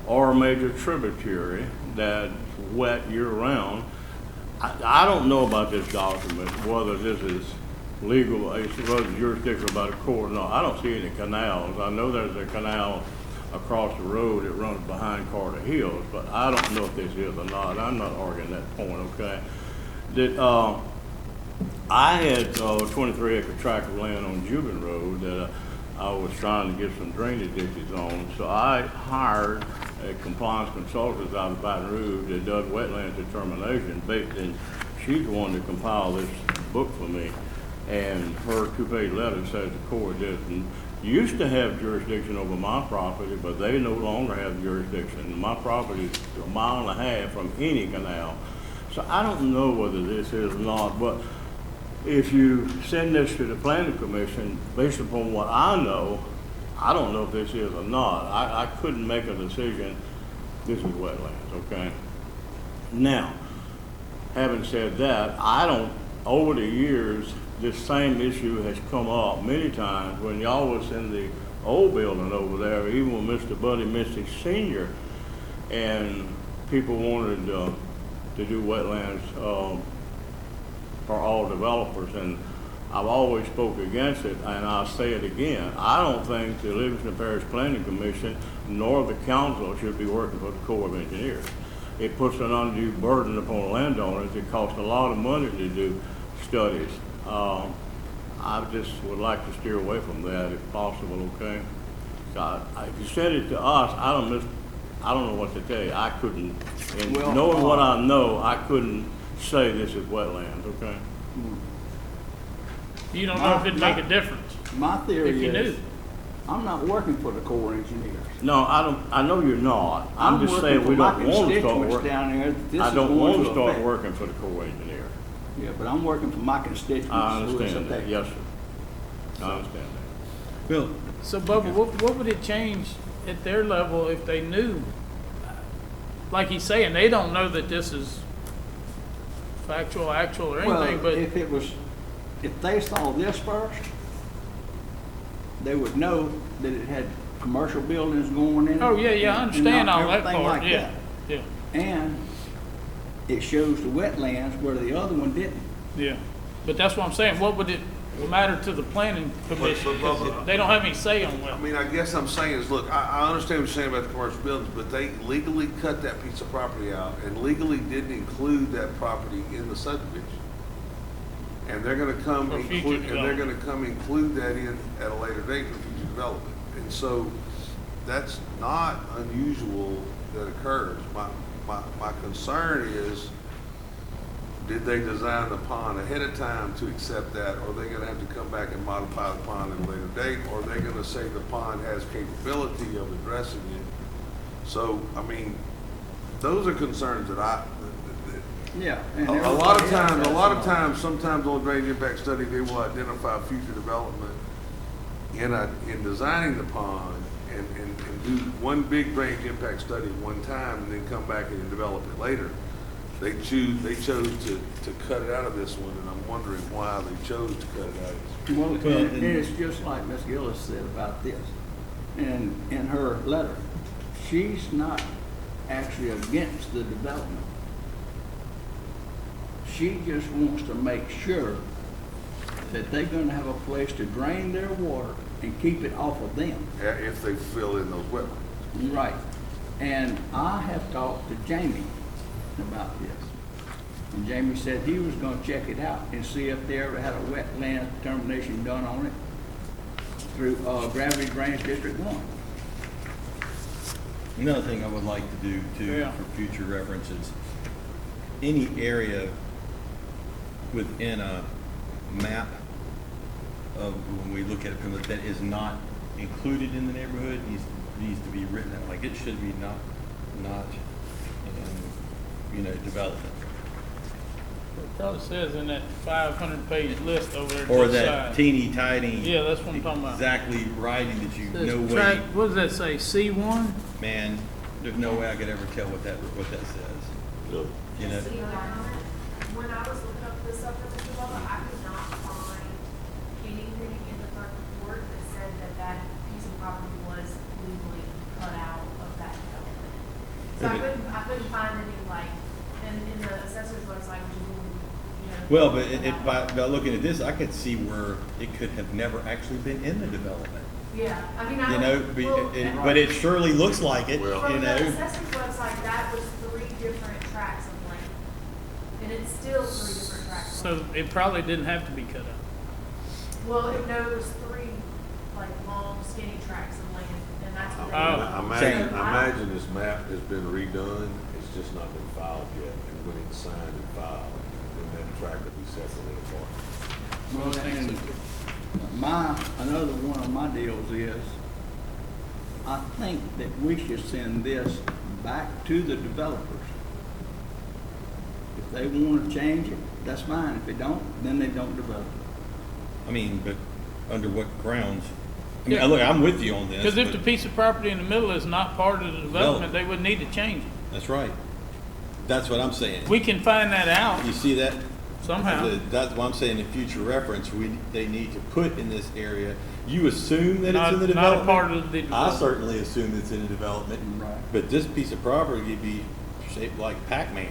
or a major tributary that's wet year-round. I don't know about this document, whether this is legal, whether it's jurisdictional by the Corps. No, I don't see any canals. I know there's a canal across the road that runs behind Carter Hills, but I don't know if this is or not. I'm not arguing that point, okay? I had a 23-acre tract of land on Juban Road that I was trying to get some drainage ditches on. So I hired a compliance consultant out of Baton Rouge that does wetland determination, and she's the one to compile this book for me. And her 2-page letter says the Corps used to have jurisdiction over my property, but they no longer have jurisdiction. My property is 1.5 miles from any canal. So I don't know whether this is or not, but if you send this to the planning commission, based upon what I know, I don't know if this is or not. I couldn't make a decision, this is wetlands, okay? Now, having said that, over the years, this same issue has come up many times when y'all was in the old building over there, even with Mr. Buddy Misty Sr., and people wanted to do wetlands for all developers, and I've always spoke against it, and I'll say it again. I don't think the Livingston Parish Planning Commission nor the council should be working for the Corps of Engineers. It puts an undue burden upon landowners. It costs a lot of money to do studies. I just would like to steer away from that if possible, okay? If you send it to us, I don't know what to tell you. I couldn't, and Well, knowing what I know, I couldn't say this is wetlands, okay? You don't know if it'd make a difference. My If theory you is, knew. I'm not working for the Corps of Engineers. No, I know you're not. I'm just working saying for we my don't want to start constituents working. down there that this I is don't going want to to start affect. working for the Corps engineer. Yeah, but I'm working for my constituents. I who it's understand that, affecting. yes, sir. I understand that. Well, So Bubba, what would it change at their level if they knew? Like he's saying, they don't know that this is factual, actual, or anything, Well, but if they saw this first, they would know that it had commercial buildings going in it. oh, yeah, I and understand all that everything part, like yeah, that. yeah, And it shows the wetlands where the other one didn't. yeah. But that's what I'm saying, what would it matter to the planning commission? 'Cause Bubba, they don't have any say on I what. mean, I guess I'm saying is, look, I understand what you're saying about the commercial buildings, but they legally cut that piece of property out and legally didn't include that property in the subdivision. And they're gonna come For future include, and they're gonna development. come include that in at a later date for future development. And so, that's not unusual that occurs. My concern is, did they design the pond ahead of time to accept that, or are they gonna have to come back and modify the pond at a later date? Or are they gonna say the pond has capability of addressing it? So, I mean, those are concerns that Yeah. and a lot everybody of else times, has a lot of some. times, sometimes on drainage impact study, they will identify future development in designing the pond and do one big drainage impact study at one time and then come back and develop it later. They chose to cut it out of this one, and I'm wondering why they chose to cut it out of this. Well, Well, and it's just like Ms. Gillis said about this, and in her letter, she's not actually against the development. She just wants to make sure that they're gonna have a place to drain their water and keep it off of them. If they fill in those wetlands. Right. And I have talked to Jamie about this. And Jamie said he was gonna check it out and see if they ever had a wetland determination done on it through, Gravity Drainage District 1. another thing I would like to do too, Yeah. for future references, any area within a map of, when we look at it, from that is not included in the neighborhood, needs to be written out, like it should be not in, development. It probably says in that 500-page list over there. to Or the that side. teeny tiny. Yeah, that's what I'm talking about. Exactly writing that you, Says no track- way, What does that say, C1? man, there's no way I could ever tell what that says. You know? See, when I was looking up this up for Mr. Bubba, I could not find anything in the clerk report that said that piece of property was legally cut out of that development. So I couldn't find any, like, in the assessor's website, which is, Well, but by looking at this, I could see where it could have never actually been in the development. Yeah, I mean, I You know, don't, well, but it surely looks like it, Well- from you the know? assessor's website, that was 3 different tracts of land. And it's still 3 different tracts. of So land. it probably didn't have to be cut out. Well, it knows 3, like, long skinny tracts of land, and that's what they. Oh. I imagine this map has been redone, it's just not been filed yet, and when it's signed and filed, then that track will be separately apart. Well, and another one of my deals is, I think that we should send this back to the developers. If they wanna change it, that's fine. If they don't, then they don't develop it. I mean, but under what grounds? I mean, Yeah. look, I'm with you on this. Because if the but- piece of property in the middle is not part of the development, they would need to change it. That's right. That's what I'm saying. We can find that out You see that? somehow. That's why I'm saying in future reference, they need to put in this area, you assume that it's in the Not a development? part of the I development. certainly assume it's in the development. Right. But this piece of property could be shaped like Pac-Man.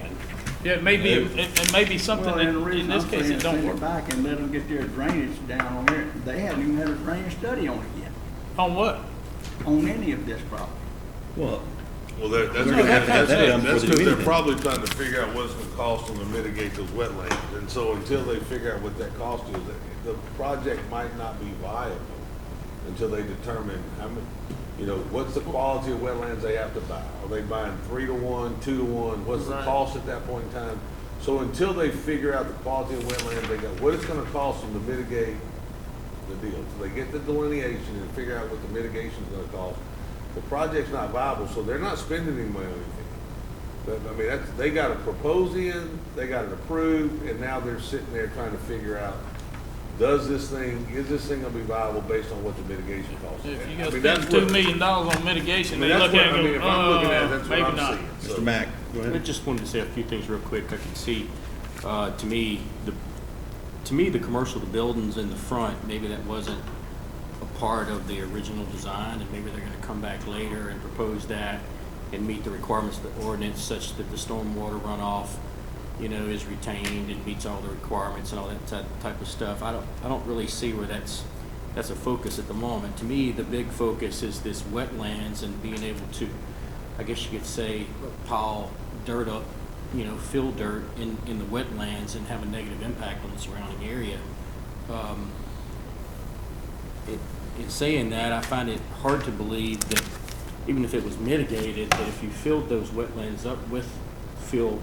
Yeah, it may be, Yeah. it may be something Well, that, and the in reason this I'm case, saying it don't send work. it back and let them get their drainage down on there. They haven't even had a drainage study on it yet, On what? on any of this property. Well, Well, that's We're gonna have to have that done before they do because they're anything. probably trying to figure out what it's gonna cost them to mitigate those wetlands. And so until they figure out what that cost is, the project might not be viable until they determine how many, what's the quality of wetlands they have to buy? Are they buying 3 to 1, 2 to 1? What's the Right. cost at that point in time? So until they figure out the quality of wetland, they got, what it's gonna cost them to mitigate the deal. So they get the delineation and figure out what the mitigation's gonna cost. The project's not viable, so they're not spending any money on anything. But, I mean, that's, they got it proposed in, they got it approved, and now they're sitting there trying to figure out, is this thing gonna be viable based on what the mitigation costs? If you I got mean, spend that's what- $2 million on mitigation, I mean, they that's look what, at I it mean, and if I'm looking at it, go, that's what maybe I'm not. seeing. Mr. Mack, go I ahead. just wanted to say a few things real quick. I can see, to me, the commercial, the buildings in the front, maybe that wasn't a part of the original design, and maybe they're gonna come back later and propose that and meet the requirements of the ordinance such that the stormwater runoff, you know, is retained and meets all the requirements and all that type of stuff. I don't really see where that's a focus at the moment. To me, the big focus is this wetlands and being able to, I guess you could say, pile dirt up, you know, fill dirt in the wetlands and have a negative impact on the surrounding area. In saying that, I find it hard to believe that even if it was mitigated, that if you filled those wetlands up with fill,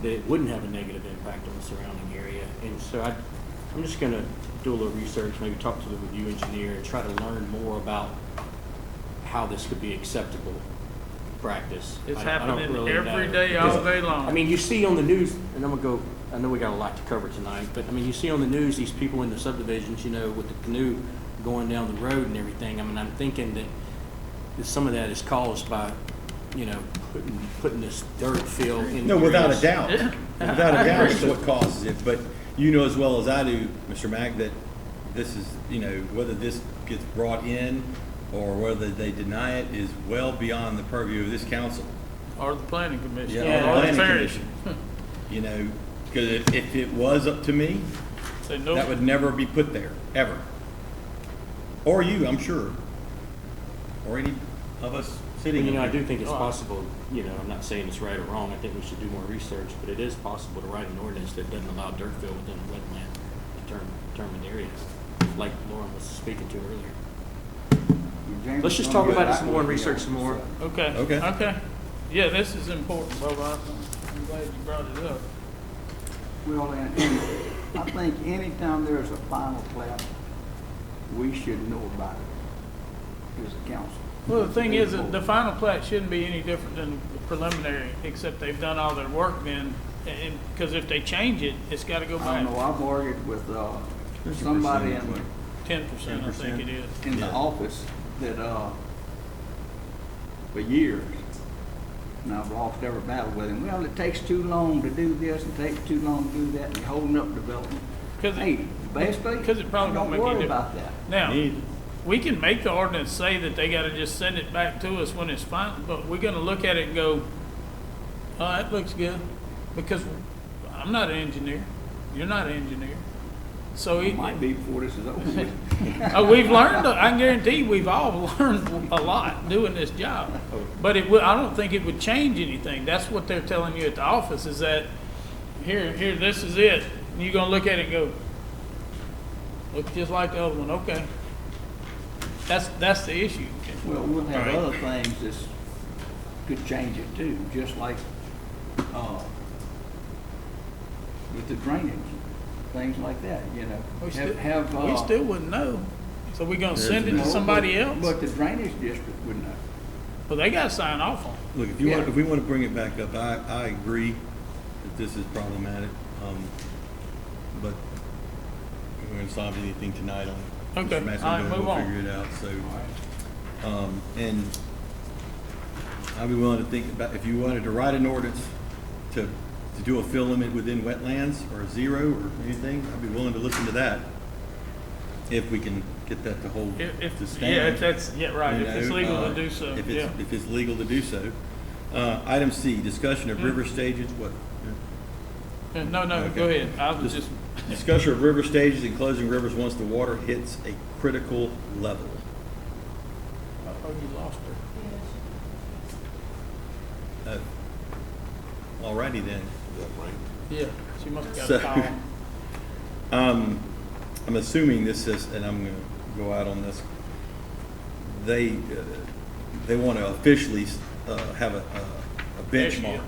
that it wouldn't have a negative impact on the surrounding area. And so I'm just gonna do a little research, maybe talk to the review engineer and try to learn more about how this could be acceptable practice. It's I don't happening really every know. day, all day long. I mean, you see on the news, and I'm gonna go, I know we got a lot to cover tonight, but I mean, you see on the news, these people in the subdivisions, you know, with the canoe going down the road and everything. I mean, I'm thinking that some of that is caused by, you know, putting this dirt fill in. No, without a areas. doubt. Without a doubt, it's what causes it. But you know as well as I do, Mr. Mack, that this is, you know, whether this gets brought in or whether they deny it is well beyond the purview of this council. Or the planning commission. Yeah, or or the planning parish. commission. You know, because if it was up to me, Say that nope. would never be put there, ever. Or you, I'm sure. Or any of us sitting You know, I in do here. think it's possible, you know, I'm not saying it's right or wrong, I think we should do more research, but it is possible to write an ordinance that doesn't allow dirt fill within a wetland determined area, like Lauren was speaking to earlier. Let's just talk about it some more and research some more. Okay. Okay. Okay. Yeah, this is important, Bob. I'm glad you brought it up. Well, and I think anytime there's a final plat, we should know about it as a council. Well, the thing is, that the final plat shouldn't be any different than the preliminary, except they've done all their work then. And, because if they change it, it's gotta go I back. don't know, I've argued with, somebody 50%, what? 10%, I think it is. in the Yeah. office that, for years, and I've lost every battle with him. Well, it takes too long to do this, and takes too long to do that, and you're holding up development. 'Cause it- Hey, basically, 'cause it probably don't make any worry difference. about that. Now, Need. we can make the ordinance say that they gotta just send it back to us when it's final, but we're gonna look at it and go, oh, that looks good. Because I'm not an engineer, you're not an engineer. So It might be before this is over with. we've learned, I can guarantee you, we've all learned a lot doing this job. But I don't think it would change anything. That's what they're telling you at the office, is that, here, this is it. And you're gonna look at it and go, looks just like the other one, okay. That's the issue. Well, we'll have All right. other things that could change it too, just like, with the drainage, things like that, you know. We Have, still wouldn't know. So we're gonna There's send it to no, somebody but- else? But the drainage district would know. Well, they gotta sign off on it. Look, if we want to bring it back up, I agree that this is problematic. But we're going to solve anything tonight on it. Okay, Mr. Mattson, all right, we'll move on. figure it out, so. And I'd be willing to think about, if you wanted to write an ordinance to do a fill limit within wetlands or a zero or anything, I'd be willing to listen to that. If we can get that to hold, to stand. Yeah, if that's, yeah, right, You if it's know, legal to do so, if yeah. If it's legal to do so. Item C, discussion of river stages, what? No, Okay. go ahead. I was just, Discussion of river stages and closing rivers once the water hits a critical level. oh, you lost her. Alrighty then. Is that right? Yeah, she must have got So- a call. I'm assuming this is, and I'm gonna go out on this, they want to officially have a benchmark.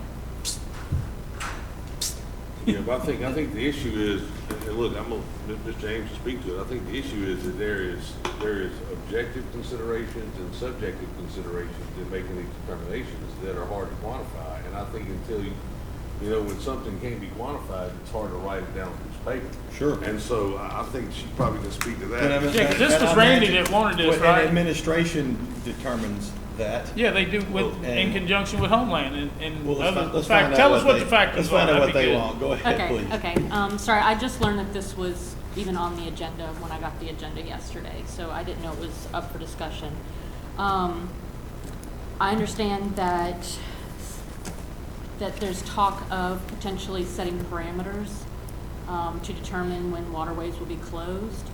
Yeah, but I think the issue is, and look, I'm gonna, Mr. James to speak to it, I think the issue is that there is objective considerations and subjective considerations in making these determinations that are hard to quantify. And I think until you know, when something can't be quantified, it's hard to write it down on this paper. Sure. And so I think she probably can speak to And I that. mean, Yeah, 'cause this and was I Randy imagine- that wanted this, well, and right? administration determines that. Yeah, they do with, in And- conjunction with Homeland and Well, let's other find- let's find fact, out tell us what they- the factors Let's are. find out That'd what be they good. want. Go ahead, Okay, please. okay. Sorry, I just learned that this was even on the agenda when I got the agenda yesterday, so I didn't know it was up for discussion. I understand that there's talk of potentially setting parameters to determine when waterways will be closed.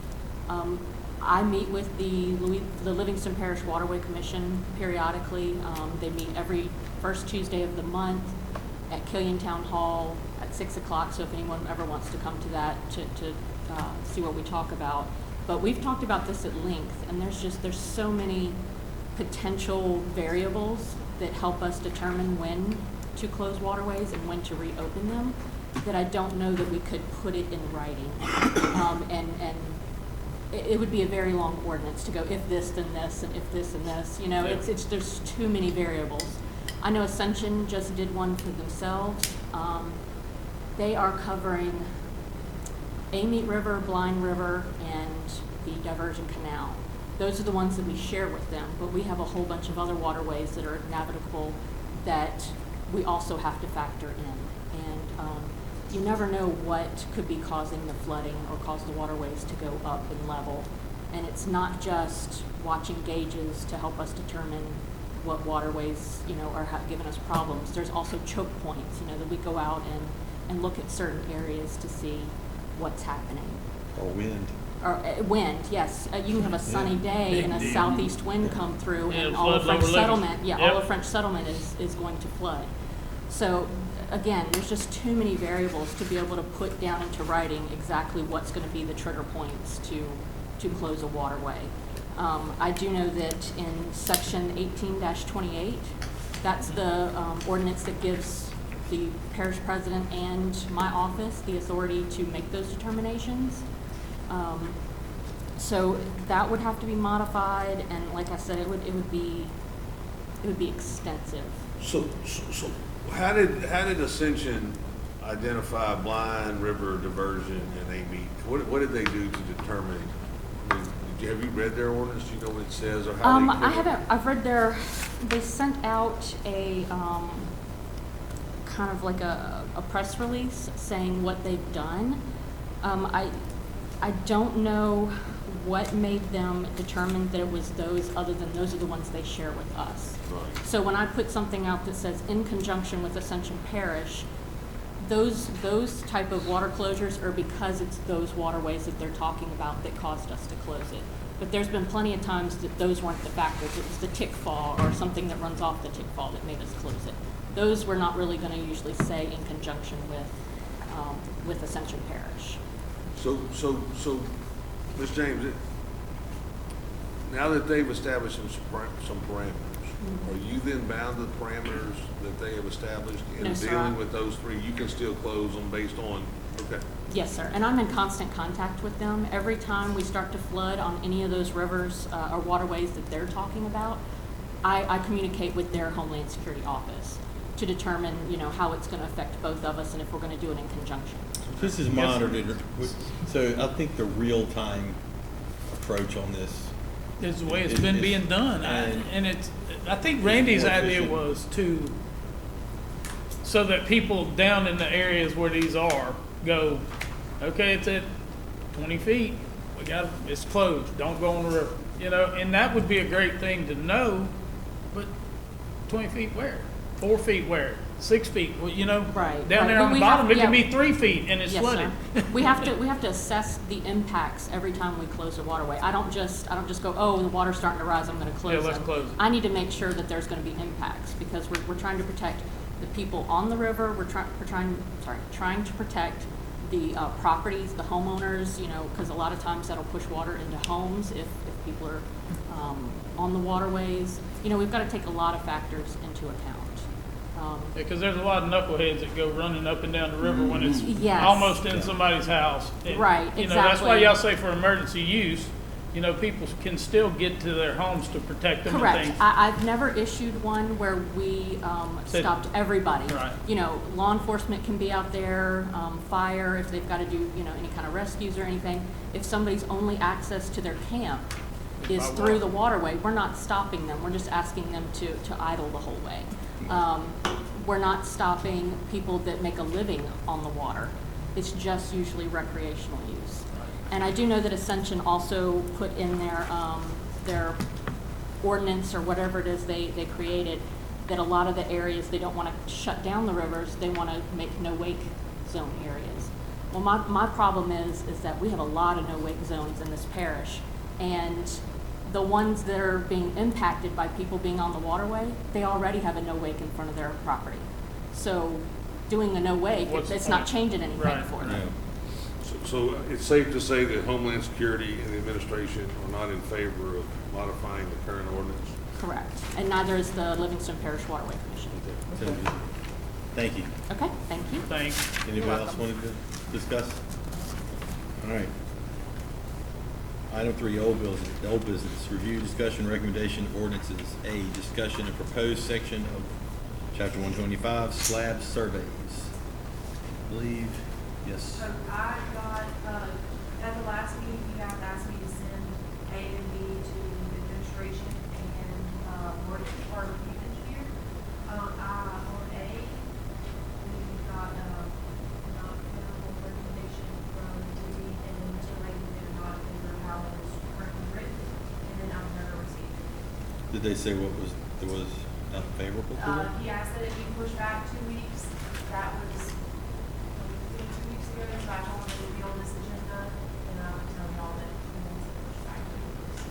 I meet with the Livingston Parish Waterway Commission periodically. They meet every first Tuesday of the month at Killian Town Hall at 6 o'clock, so if anyone ever wants to come to that to see what we talk about. But we've talked about this at length, and there's so many potential variables that help us determine when to close waterways and when to reopen them, that I don't know that we could put it in writing. And it would be a very long ordinance to go if this, then this, and if this and this. You know, there's too many variables. I know Ascension just did one for themselves. They are covering Amite River, Blind River, and the Diversion Canal. Those are the ones that we share with them, but we have a whole bunch of other waterways that are navigable that we also have to factor in. And you never know what could be causing the flooding or cause the waterways to go up and level. And it's not just watching gauges to help us determine what waterways, you know, are giving us problems. There's also choke points, you know, that we go out and look at certain areas to see what's happening. Or wind. Or wind, yes. You can have a sunny day and a southeast wind come through, Yeah, and flood all of French Lower Livingston. settlement, Yep. all of French settlement is going to flood. So again, there's just too many variables to be able to put down into writing exactly what's going to be the trigger points to close a waterway. I do know that in section 18-28, that's the ordinance that gives the parish president and my office the authority to make those determinations. So that would have to be modified, and like I said, it would be extensive. So how did Ascension identify Blind River Diversion and Amite? What did they do to determine? I mean, have you read their ordinance? Do you know what it says or how they? I haven't. I've read they sent out a kind of like a press release saying what they've done. I don't know what made them determine that it was those, other than those are the ones they share with us. Right. So when I put something out that says in conjunction with Ascension Parish, those type of water closures are because it's those waterways that they're talking about that caused us to close it. But there's been plenty of times that those weren't the factors. It was the tick fall or something that runs off the tick fall that made us close it. Those we're not really going to usually say in conjunction with Ascension Parish. So, Ms. James, now that they've established some parameters, are you then bound to the parameters that they have established in No, sir. dealing with those three? You can still close them based on, okay. Yes, sir. And I'm in constant contact with them. Every time we start to flood on any of those rivers or waterways that they're talking about, I communicate with their Homeland Security office to determine, you know, how it's going to affect both of us and if we're going to do it in conjunction. This is monitored, so I think the real-time approach on this. Is the way it's It- been it's- being done. and I think Randy's more idea efficient. was so that people down in the areas where these are go, okay, it's at 20 feet. It's closed. Don't go on the river. You know, and that would be a great thing to know, but 20 feet where? 4 feet where? 6 feet? Well, you know, Right, down right. there But on the we bottom, have- it can yeah. be 3 feet and it's Yes, flooded. sir. We have to assess the impacts every time we close a waterway. I don't just go, oh, the water's starting to rise, I'm going to close Yeah, let's them. close it. I need to make sure that there's going to be impacts because we're trying to protect the people on the river. We're trying to protect the properties, the homeowners. You know, because a lot of times that'll push water into homes if people are on the waterways. You know, we've got to take a lot of factors into account. Because there's a lot of knuckleheads that go running up and down the river when it's Yes. almost in somebody's house. And, Right, You know, that's why exactly. y'all say for emergency use, you know, people can still get to their homes to protect them and Correct. things. I've never issued one where we Said- stopped everybody. Right. You know, law enforcement can be out there, fire, if they've got to do, you know, any kind of rescues or anything. If somebody's only access to their camp is through the waterway, we're not stopping them. We're just asking them to idle the whole way. We're not stopping people that make a living on the water. It's just usually recreational use. And I do know that Ascension also put in their ordinance or whatever it is they created, that a lot of the areas, they don't want to shut down the rivers, they want to make no-wake zone areas. Well, my problem is that we have a lot of no-wake zones in this parish, and the ones that are being impacted by people being on the waterway, they already have a no-wake in front of their property. So doing the no-wake, What's the it's not point? changing anything Right. for them. No. So it's safe to say that Homeland Security and the administration are not in favor of modifying the current ordinance? Correct. And neither is the Livingston Parish Waterway Commission. So, thank you. Okay, thank you. Thanks. Anybody You're else welcome. wanted to discuss? All right. Item 3, old business, review, discussion, recommendation, ordinances. A, discussion and proposed section of Chapter 125, slab surveys. I believe, yes. So I got, at the last meeting, you guys asked me to send A and B to the administration and, Board of Review Engineer. On A, we got, not favorable recommendation from D, and then to rate they're not in favor of how it was currently written, and then I've never received it. Did they say what was not favorable to it? He asked that it be pushed back 2 weeks. That was 2 weeks ago, so I told him it would be on this agenda, and I would tell y'all that he wants it pushed back 2 weeks.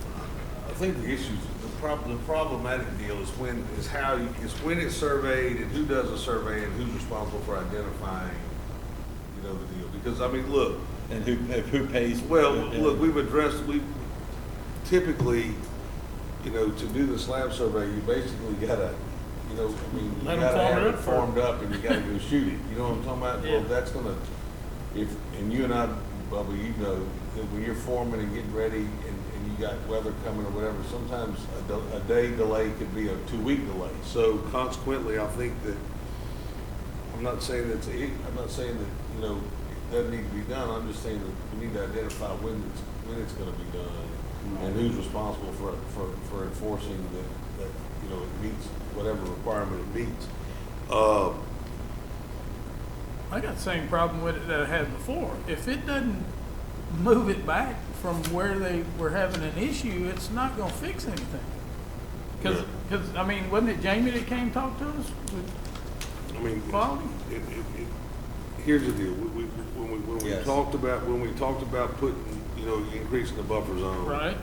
I think the issues, the problematic deal is when it's surveyed and who does the survey and who's responsible for identifying, you know, the deal. Because, I mean, look, And who pays? well, look, we typically, you know, to do the slab survey, you basically gotta, you know, I mean, you Let 'em gotta form have it it up formed up and you gotta go shoot it, you know what I'm talking about? Yeah. Well, that's gonna, and you and I, Bubba, you know, that when you're forming and getting ready and you got weather coming or whatever, sometimes a day delay could be a 2-week delay. So consequently, I think that, I'm not saying that, you know, it doesn't need to be done, I'm just saying that we need to identify when it's gonna be done and who's responsible for enforcing that, you know, it meets whatever requirement it meets. I got the same problem with it that I had before. If it doesn't move it back from where they were having an issue, it's not gonna fix anything. Cause, I mean, wasn't it Jamie that came talk to us with I mean, quality? here's the deal, when we Yes. talked about putting, you know, increasing the buffer zone. Right?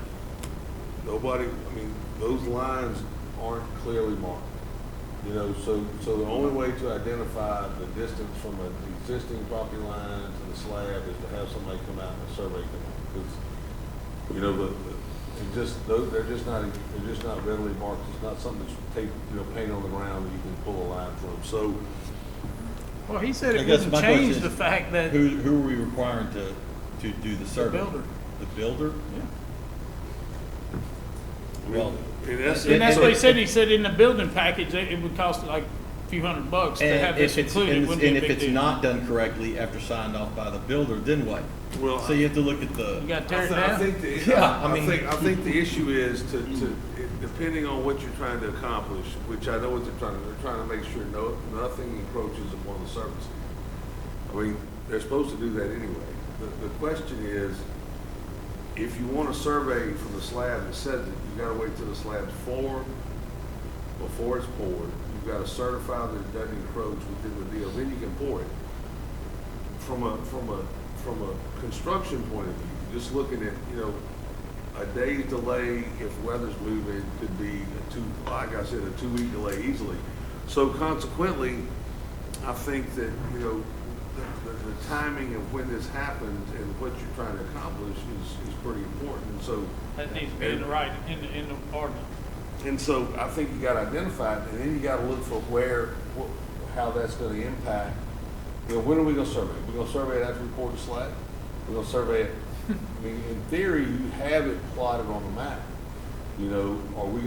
Nobody, I mean, those lines aren't clearly marked. You know, so the only way to identify the distance from an existing property line to the slab is to have somebody come out and survey them. Because, you know, they're just not readily marked. It's not something that's paint on the ground that you can pull a line from. So, Well, he said I it guess wouldn't my question change is, the fact that. Who are we requiring to do the survey? builder. The builder? Yeah. Well, in essence, And that's what he said. He said in the building package, it would cost like a few $100 to have and this if it's, included. and Wouldn't be a if big it's deal. not done correctly after signed off by the builder, then what? Well, So you have to look at You the, got to tear it I down? think the, Yeah, I mean- I think the issue is depending on what you're trying to accomplish, which I know what they're trying to make sure nothing encroaches upon the surface. I mean, they're supposed to do that anyway. The question is, if you want a survey from the slab that says it, you gotta wait till the slab's formed before it's poured. You've gotta certify that it doesn't encroach within the deal, then you can pour it. From a construction point of view, just looking at, you know, a day's delay if weather's moving could be like I said, a 2-week delay easily. So consequently, I think that, you know, the timing of when this happens and what you're trying to accomplish is pretty important. So, That needs to be in the right, in the ordinance. And so I think you gotta identify it, and then you gotta look for how that's gonna impact. You know, when are we gonna survey? We're gonna survey it after we pour the slab? We're gonna survey it, I mean, in theory, you have it plotted on the map. You know, are we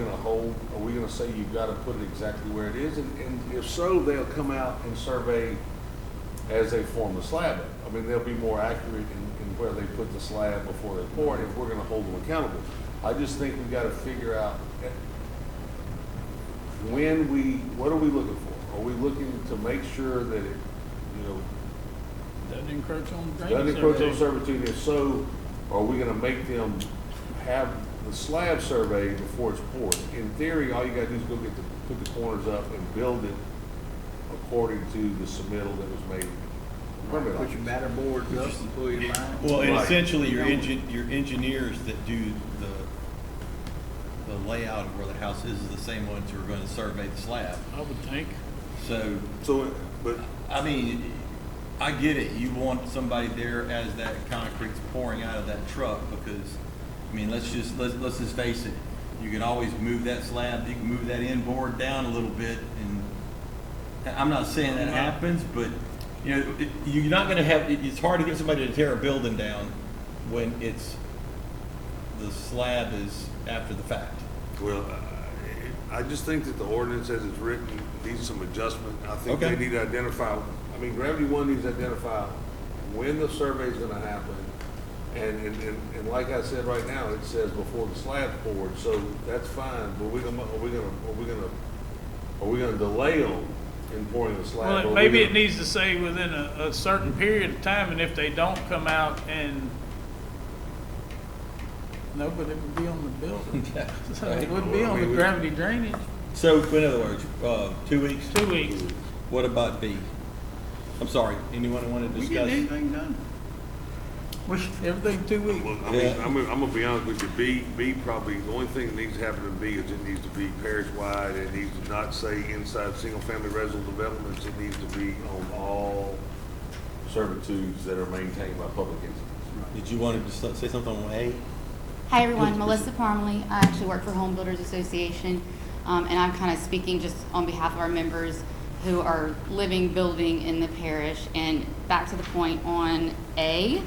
gonna say you've gotta put it exactly where it is? And if so, they'll come out and survey as they form the slab. I mean, they'll be more accurate in where they put the slab before they pour it, if we're gonna hold them accountable. I just think we've gotta figure out what are we looking for? Are we looking to make sure that it, you know, Doesn't encroach on the doesn't drainage encroach on survey. servitude? If so, are we gonna make them have the slab survey before it's poured? In theory, all you gotta do is go put the corners up and build it according to the submittal that was made. Permit Put your office. batter boards up and pull your line. Well, and Right. essentially, your engineers that do the layout of where the house is the same ones who are gonna survey the slab. I would think. So, But I mean, I get it, you want somebody there as that concrete's pouring out of that truck, because, I mean, let's just face it, you can always move that slab, you can move that end board down a little bit, and I'm not saying that happens, but, you know, you're not gonna have, it's hard to get somebody to tear a building down when the slab is after the fact. Well, I just think that the ordinance as it's written needs some adjustment. I think they Okay. need to identify, I mean, Gravity One needs to identify when the survey's gonna happen. And like I said, right now, it says before the slab's poured, so that's fine, but are we gonna delay them in pouring the slab? Or Well, are we maybe it gonna- needs to say within a certain period of time, and if they don't come out and, no, but it would be on the building. So it would be on the gravity drainage. So, in other words, 2 weeks? 2 weeks. What about B? I'm sorry, anyone want to We discuss? getting anything done? Everything 2 weeks. Well, I mean, Yeah. I'm gonna be honest with you, B probably, the only thing that needs to happen in B is it needs to be parish-wide, it needs to not say inside single-family residential developments, it needs to be on all servitudes that are maintained by public entities. Did you want to say something on A? Hi, everyone. Melissa Parmley. I actually work for Home Builders Association, and I'm kind of speaking just on behalf of our members who are living, building in the parish. And back to the point on A,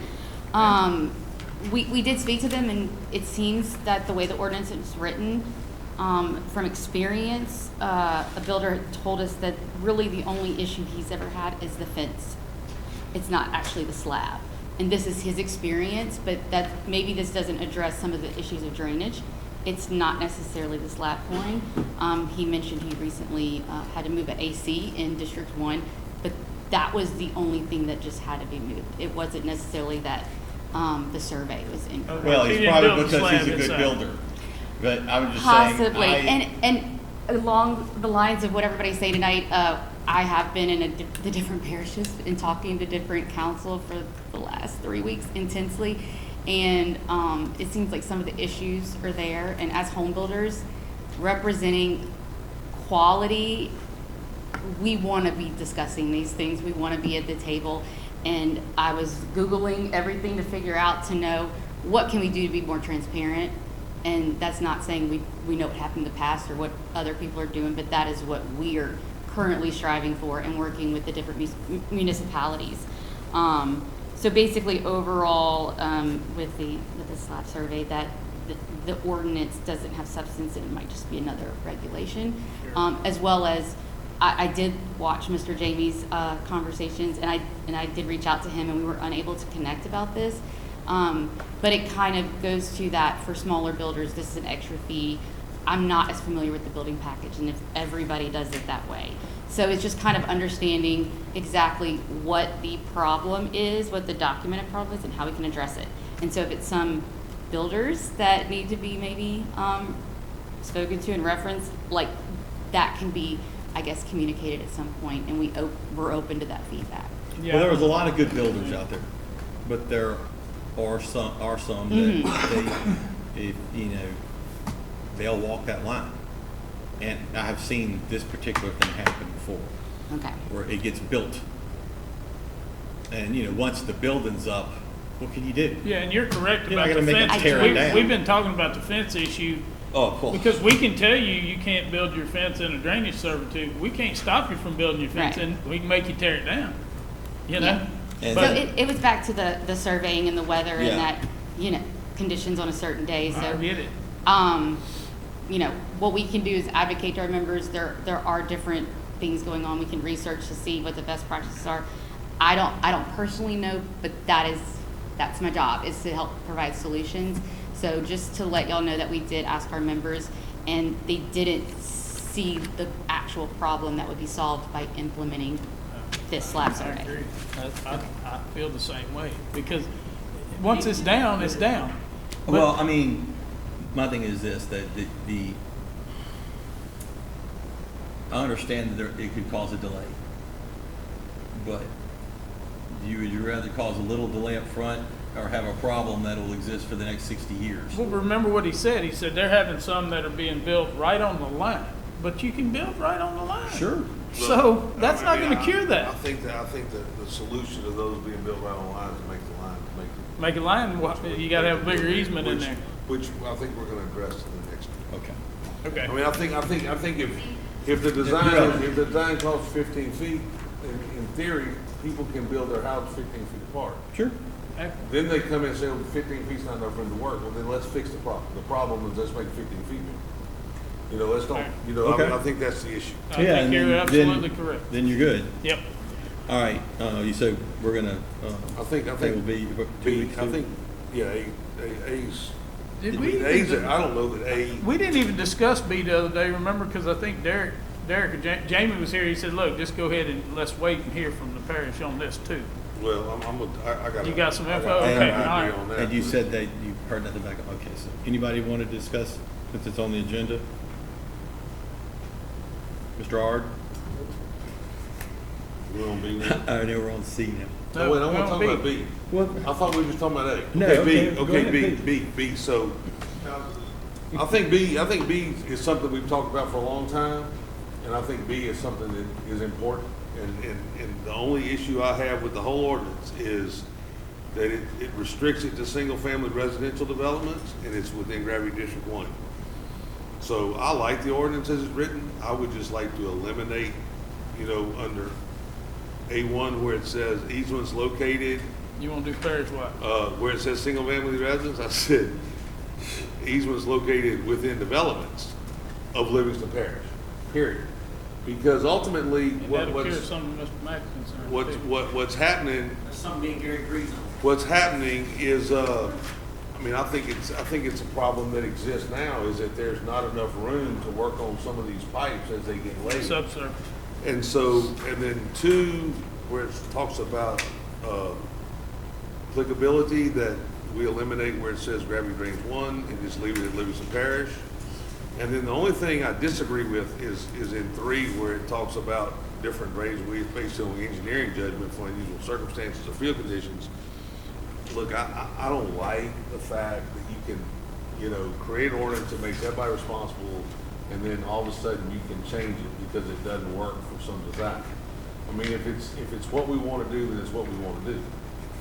we did speak to them, and it seems that the way the ordinance is written, from experience, a builder told us that really the only issue he's ever had is the fence. It's not actually the slab. And this is his experience, but that maybe this doesn't address some of the issues of drainage. It's not necessarily the slab pouring. He mentioned he recently had to move an AC in District 1, but that was the only thing that just had to be moved. It wasn't necessarily that the survey was incorrect. Well, He he's didn't probably build the because slab he's a good inside. builder. But I'm just saying. Possibly, and along the lines of what everybody's saying tonight, I have been in the different parishes and talking to different council for the last 3 weeks intensely, and it seems like some of the issues are there. And as home builders representing quality, we want to be discussing these things. We want to be at the table. And I was Googling everything to figure out to know what can we do to be more transparent. And that's not saying we know what happened in the past or what other people are doing, but that is what we are currently striving for and working with the different municipalities. So basically, overall, with the slab survey, that the ordinance doesn't have substance, and it might just be another regulation, as well as I did watch Mr. Jamie's conversations, and I did reach out to him, and we were unable to connect about this. But it kind of goes to that for smaller builders, this is an extra fee. I'm not as familiar with the building package, and if everybody does it that way. So it's just kind of understanding exactly what the problem is, what the documented problem is, and how we can address it. And so if it's some builders that need to be maybe spoken to and referenced, like that can be, I guess, communicated at some point, and we're open to that feedback. Well, there was a lot of good builders out there, but there are some that they, if, you know, they'll walk that line. And I have seen this particular thing happen before, Okay. where it gets built. And, you know, once the building's up, what can you do? Yeah, and you're correct You're not about the gonna make fence. it tear it down. We've been talking about the fence issue, Oh, well, Because we can tell you, you can't build your fence in a drainage servitude. We can't stop you from building your fence, Right. and we can make you tear it down, you know? Yeah. And- So But it was back to the surveying and the weather Yeah. and that, conditions on a certain day, I so. get it. What we can do is advocate to our members. There are different things going on. We can research to see what the best practices are. I don't personally know, but that's my job, is to help provide solutions. So just to let y'all know that we did ask our members, and they didn't see the actual problem that would be solved by implementing this slab I survey. agree. I feel the same way, because once it's down, it's down. But- well, I mean, my thing is this, that I understand that it could cause a delay, but would you rather cause a little delay up front or have a problem that will exist for the next 60 years? Well, remember what he said. He said they're having some that are being built right on the line, but you can build right on the line. Sure. So that's not going to cure I that. think that the solution to those being built right on the line is to make the line, Make a line, you got to have a bigger easement in there. Which I think we're gonna address in the next. Okay. Okay. I mean, I think if the design costs 15 feet, in theory, people can build their house 15 feet apart. Sure. Then they come in and say, well, 15 feet's not enough room to work. Well, then let's fix the problem. The problem is let's make 15 feet bigger. Let's don't, Okay. I think that's the issue. I think you're absolutely correct. Then you're good. Yep. All right, you said we're gonna, I think it will be 2 B, weeks. I think, yeah, A's. Did we A's, even- I don't know that A. We didn't even discuss B the other day, remember? Because I think Derek or Jamie was here. He said, look, just go ahead and let's wait and hear from the parish on this too. Well, I got. You got some info? I Okay, agree all right. on that. And you said that you heard nothing back. Okay, so anybody want to discuss, since it's on the agenda? Mr. Ard? We're on B now. I know we're on C now. Oh, wait, I want we're to on talk about B. Well, I thought we were just talking about A. No, Okay, okay, B, go okay, ahead, B, so, I think B is something we've talked about for a long time, and I think B is something that is important. And the only issue I have with the whole ordinance is that it restricts it to single-family residential developments, and it's within Gravity District 1. So I like the ordinance as it's written. I would just like to eliminate, under A1 where it says easements located, You want to do parish-wide? where it says single-family residence, I said easements located within developments of Livingston Parish, period. Because ultimately, And that'll cure some of Mr. Mack's concerns too. what's happening, That's something me and Gary agrees on. what's happening is, I think it's a problem that exists now, is that there's not enough room to work on some of these pipes as they get laid. Subsurface. And so, and then two, where it talks about applicability, that we eliminate where it says Gravity Drains 1 and just leave it at Livingston Parish. And then the only thing I disagree with is in 3, where it talks about different drains based on engineering judgment for unusual circumstances or field conditions. Look, I don't like the fact that you can, create an ordinance that makes everybody responsible, and then all of a sudden you can change it because it doesn't work for some design. I mean, if it's what we want to do, then it's what we want to do.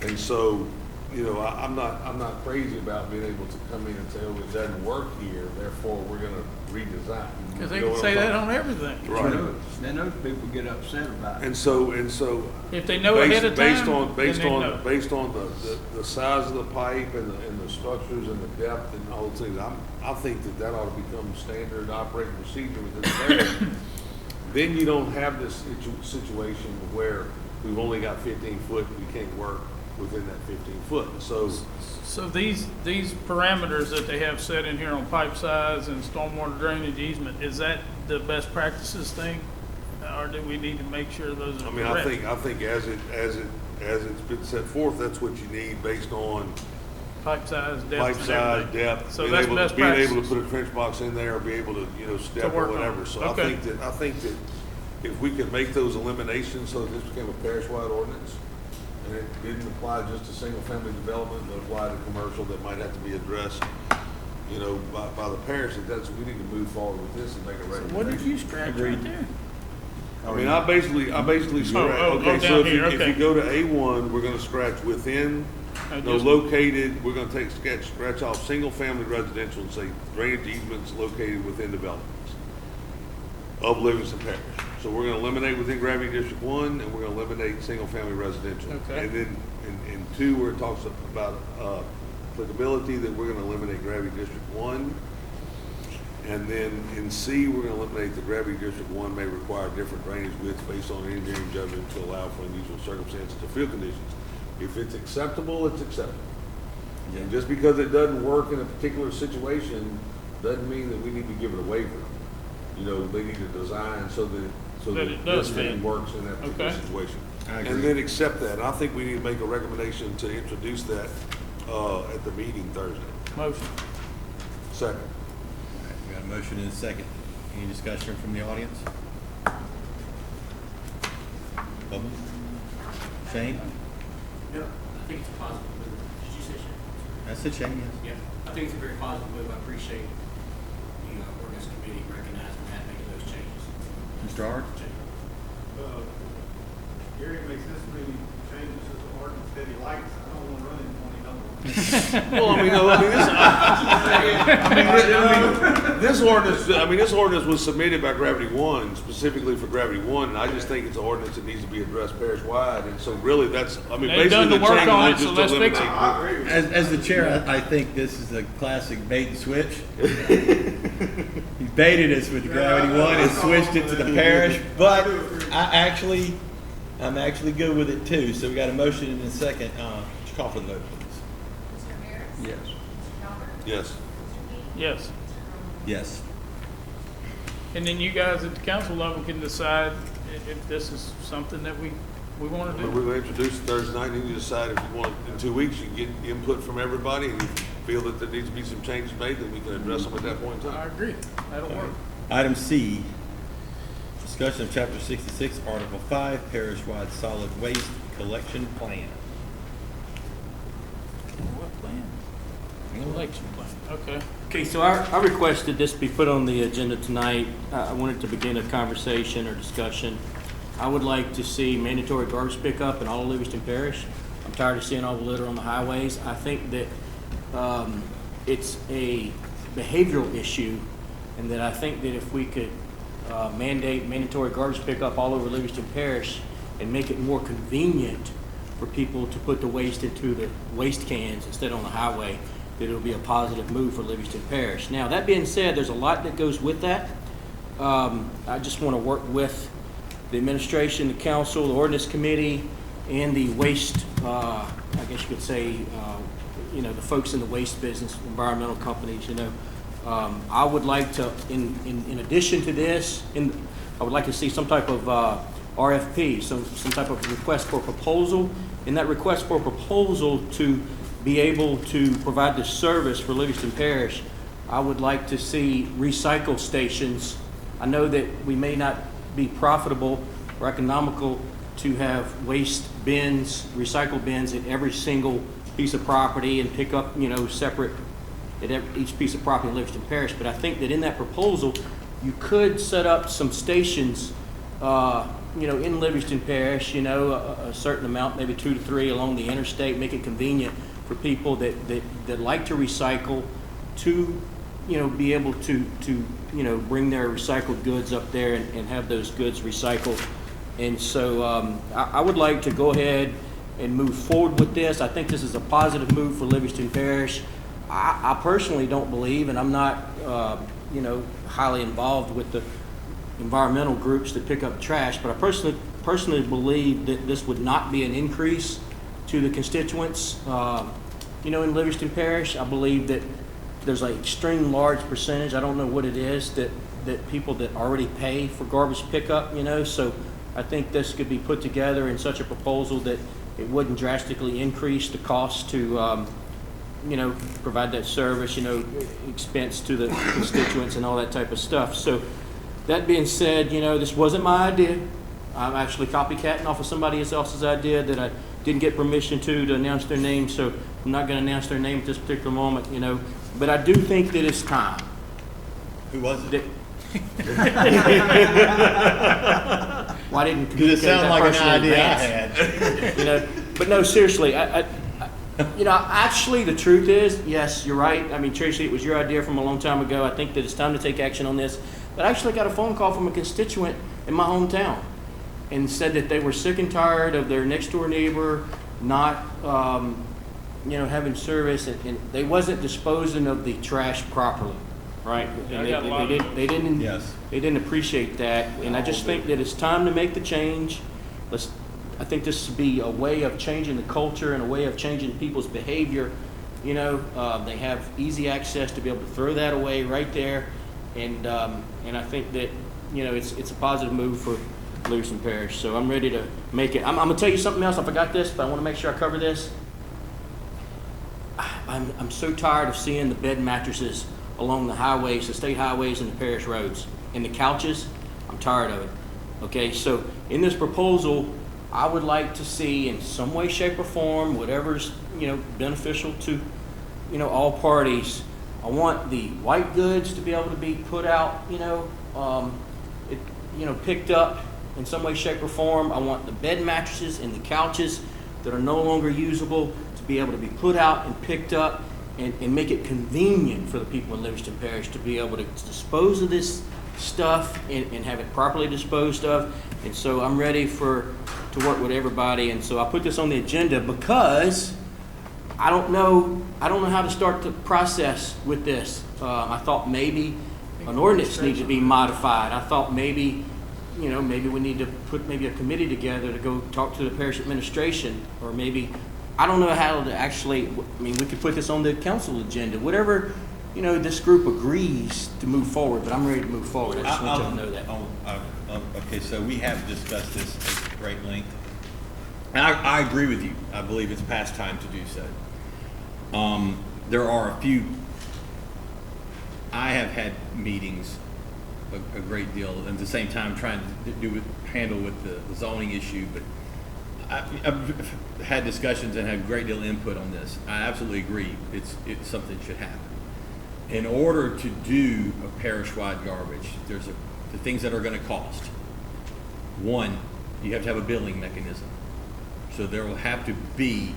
And so, I'm not crazy about being able to come in and say, oh, it doesn't work here, therefore we're going to redesign. Because they You know can what say I'm that talking- on everything. Right. Then those people get upset about it. And so, If they know ahead of time, based then they know. based on the size of the pipe and the structures and the depth and all those things, I think that ought to become standard operating procedure within the parish. Then you don't have this situation where we've only got 15 foot, we can't work within that 15 foot. So these parameters that they have set in here on pipe size and stormwater drainage easement, is that the best practices thing? Or do we need to make sure those are I mean, correct? I think as it's been set forth, that's what you need based on Pipe size, depth, pipe and size, everything. depth, So being that's able best to practices. put a trench box in there, or be able to, step or work on. whatever. So Okay. I think that if we could make those eliminations so that this became a parish-wide ordinance, and it didn't apply just to single-family development, but apply to commercial that might have to be addressed, by the parish, we need to move forward with this and make a recommendation. What did you scratch right there? I mean, I basically scratch, oh, okay, so down if here, you okay. go to A1, we're gonna scratch within No, located, we're gonna scratch off single-family residential and say drainage easements located within developments of Livingston Parish. So we're gonna eliminate within Gravity District 1, and we're gonna eliminate single-family residential. Okay. And then in 2, where it talks about applicability, that we're gonna eliminate Gravity District 1. And then in C, we're gonna eliminate the Gravity District 1 may require different drainage widths based on engineering judgment to allow for unusual circumstances or field conditions. If it's acceptable, it's acceptable. And just because it doesn't work in a particular situation, doesn't mean that we need to give it a waiver. You know, they need to design so that it does this thing fit. works in that particular Okay. situation. I agree. And then accept that. I think we need to make a recommendation to introduce that, at the meeting Thursday. Motion. Second. All right, we got a motion and a second. Any discussion from the audience? Bubba? Shane? Yeah, I think it's a positive move. Did you say Shane? I said Shane, yes. Yeah, I think it's a very positive move. I appreciate the ordinance committee recognizing that, making those changes. Mr. Ard? Gary makes this many changes to the ordinance that he likes. I don't want to run into one he don't want. Well, this ordinance was submitted by Gravity One, specifically for Gravity One, and I just think it's an ordinance that needs to be addressed parish-wide, and so really that's, I mean, They've done basically the the work change on was it, so just let's to fix it. eliminate. I agree with you. As the chair, I think this is a classic bait and switch. He baited us with the Gravity One and switched it to the parish, but I'm actually good with it too. So we got a motion and a second. Just call for the vote, please. Mr. Harris? Yes. Mr. Calver? Yes. Mr. King? Yes. Yes. And then you guys at the council level can decide if this is something that we want to We're do. going to introduce it Thursday night, and you decide if you want, in 2 weeks, you can get input from everybody, and you feel that there needs to be some changes made, then we can address them at that point in I time. agree. That'll work. Item C, discussion of Chapter 66, Article 5, Parish-wide Solid Waste Collection Plan. What plan? Election plan. Okay. Okay, so I requested this be put on the agenda tonight. I wanted to begin a conversation or discussion. I would like to see mandatory garbage pickup in all of Livingston Parish. I'm tired of seeing all the litter on the highways. I think that it's a behavioral issue, and that I think that if we could mandate mandatory garbage pickup all over Livingston Parish and make it more convenient for people to put the waste into the waste cans instead on the highway, that it'll be a positive move for Livingston Parish. Now, that being said, there's a lot that goes with that. I just want to work with the administration, the council, the ordinance committee, and the waste, I guess you could say, the folks in the waste business, environmental companies, I would like to, in addition to this, I would like to see some type of RFP, some type of request for proposal. In that request for proposal to be able to provide this service for Livingston Parish, I would like to see recycle stations. I know that we may not be profitable or economical to have waste bins, recycle bins at every single piece of property and pick up, separate at each piece of property in Livingston Parish. But I think that in that proposal, you could set up some stations, in Livingston Parish, a certain amount, maybe 2 to 3 along the interstate, make it convenient for people that like to recycle to, be able to bring their recycled goods up there and have those goods recycled. And so I would like to go ahead and move forward with this. I think this is a positive move for Livingston Parish. I personally don't believe, and I'm not, highly involved with the environmental groups that pick up trash, but I personally believe that this would not be an increase to the constituents. In Livingston Parish, I believe that there's an extreme large percentage, I don't know what it is, that people that already pay for garbage pickup, so I think this could be put together in such a proposal that it wouldn't drastically increase the cost to, provide that service, expense to the constituents and all that type of stuff. So that being said, this wasn't my idea. I'm actually copycatting off of somebody else's idea that I didn't get permission to announce their name, so I'm not going to announce their name at this particular moment, But I do think that it's time. Who was it? Well, I didn't Did it communicate sound that like an person in idea I advance. had? But no, seriously, You know, actually, the truth is, yes, you're right. I mean, Tracy, it was your idea from a long time ago. I think that it's time to take action on this. But I actually got a phone call from a constituent in my hometown and said that they were sick and tired of their next door neighbor not, having service, and they wasn't disposing of the trash properly, right? Yeah, And I got a lot of those. they didn't, Yes. they didn't appreciate that, and I just think that it's time to make the change. I think this would be a way of changing the culture and a way of changing people's behavior. They have easy access to be able to throw that away right there, and I think that it's a positive move for Lewiston Parish. So I'm ready to make it. I'm gonna tell you something else. I forgot this, but I want to make sure I cover this. I'm so tired of seeing the bed mattresses along the highways, the state highways, and the parish roads, and the couches. I'm tired of it. Okay, so in this proposal, I would like to see in some way, shape, or form, whatever's beneficial to all parties. I want the white goods to be able to be put out, picked up in some way, shape, or form. I want the bed mattresses and the couches that are no longer usable to be able to be put out and picked up, and make it convenient for the people in Livingston Parish to be able to dispose of this stuff and have it properly disposed of. And so I'm ready to work with everybody. And so I put this on the agenda because I don't know how to start the process with this. I thought maybe an ordinance needs to be modified. I thought maybe we need to put maybe a committee together to go talk to the parish administration, or maybe, I don't know how to actually, we could put this on the council agenda, whatever, this group agrees to move forward, but I'm ready to move forward. I just want you to know that. Okay, so we have discussed this at great length. And I agree with you. I believe it's past time to do so. There are a few, I have had meetings a great deal, and at the same time trying to handle with the zoning issue, but I've had discussions and had a great deal of input on this. I absolutely agree. It's something that should happen. In order to do a parish-wide garbage, there's the things that are going to cost. One, you have to have a billing mechanism. So there will have to be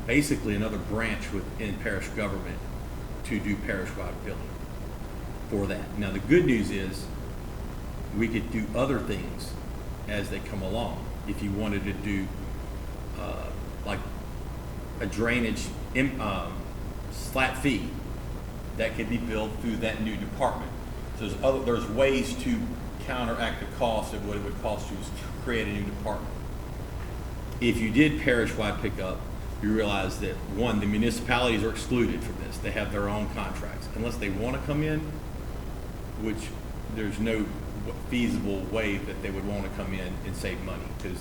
basically another branch within parish government to do parish-wide billing for that. Now, the good news is we could do other things as they come along. If you wanted to do like a drainage flat fee, that could be billed through that new department. So there's ways to counteract the cost of what it would cost you to create a new department. If you did parish-wide pickup, you realize that, one, the municipalities are excluded from this. They have their own contracts. Unless they want to come in, which there's no feasible way that they would want to come in and save money, because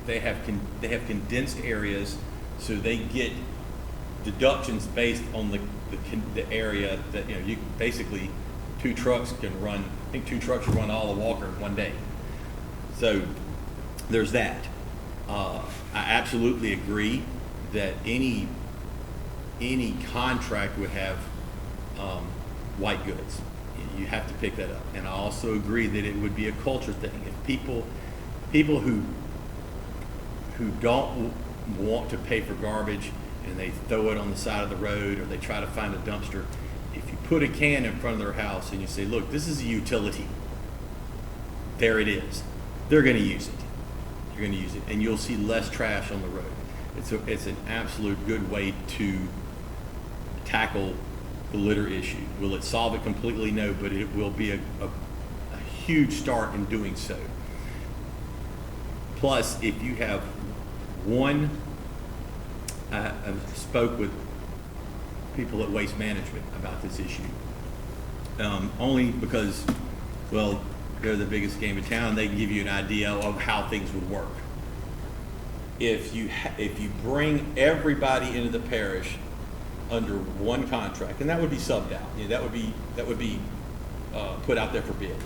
they have condensed areas, so they get deductions based on the area that, you basically 2 trucks can run. I think 2 trucks run all of Walker in one day. So there's that. I absolutely agree that any contract would have white goods. You have to pick that up. And I also agree that it would be a culture thing. If people who don't want to pay for garbage and they throw it on the side of the road, or they try to find a dumpster, if you put a can in front of their house and you say, look, this is a utility, there it is, they're going to use it. You're going to use it, and you'll see less trash on the road. It's an absolute good way to tackle the litter issue. Will it solve it completely? No, but it will be a huge start in doing so. Plus, if you have one, I spoke with people at Waste Management about this issue, only because, well, they're the biggest game in town. They can give you an idea of how things would work. If you bring everybody into the parish under one contract, and that would be subbed out. That would be put out there for bid.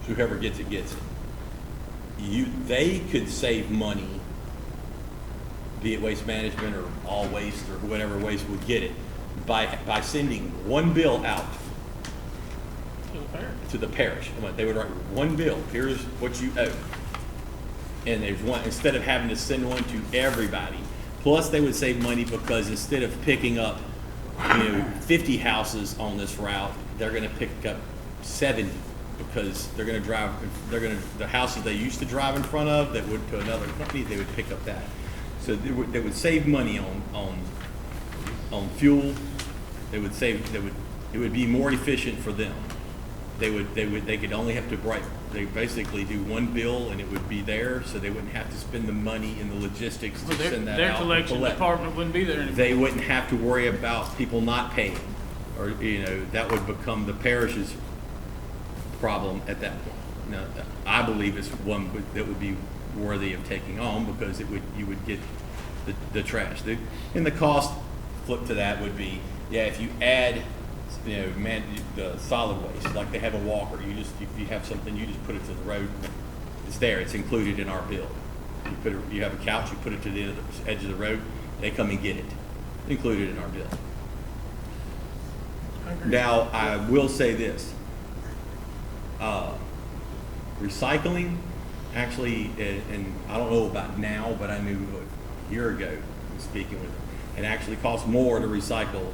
So whoever gets it gets it. They could save money, be it Waste Management or All Waste or whatever waste would get it, by sending one bill out to the parish. They would write one bill. Here's what you owe. And there's one, instead of having to send one to everybody. Plus, they would save money because instead of picking up, 50 houses on this route, they're gonna pick up 70 because the houses they used to drive in front of that would to another company, they would pick up that. So they would save money on fuel. It would be more efficient for them. They could only have to they basically do one bill and it would be there, so they wouldn't have to spend the money in the logistics to send that out. Their and collection collect. department wouldn't be there anymore. They wouldn't have to worry about people not paying, or, that would become the parish's problem at that point. Now, I believe it's one that would be worthy of taking on because you would get the trash. And the cost flip to that would be, if you add, the solid waste, like they have a walker, if you have something, you just put it to the road. It's there, it's included in our bill. You have a couch, you put it to the edge of the road, they come and get it. It's included in our bill. Now, I will say this. Recycling, actually, and I don't know about now, but I knew a year ago, speaking with them, it actually costs more to recycle.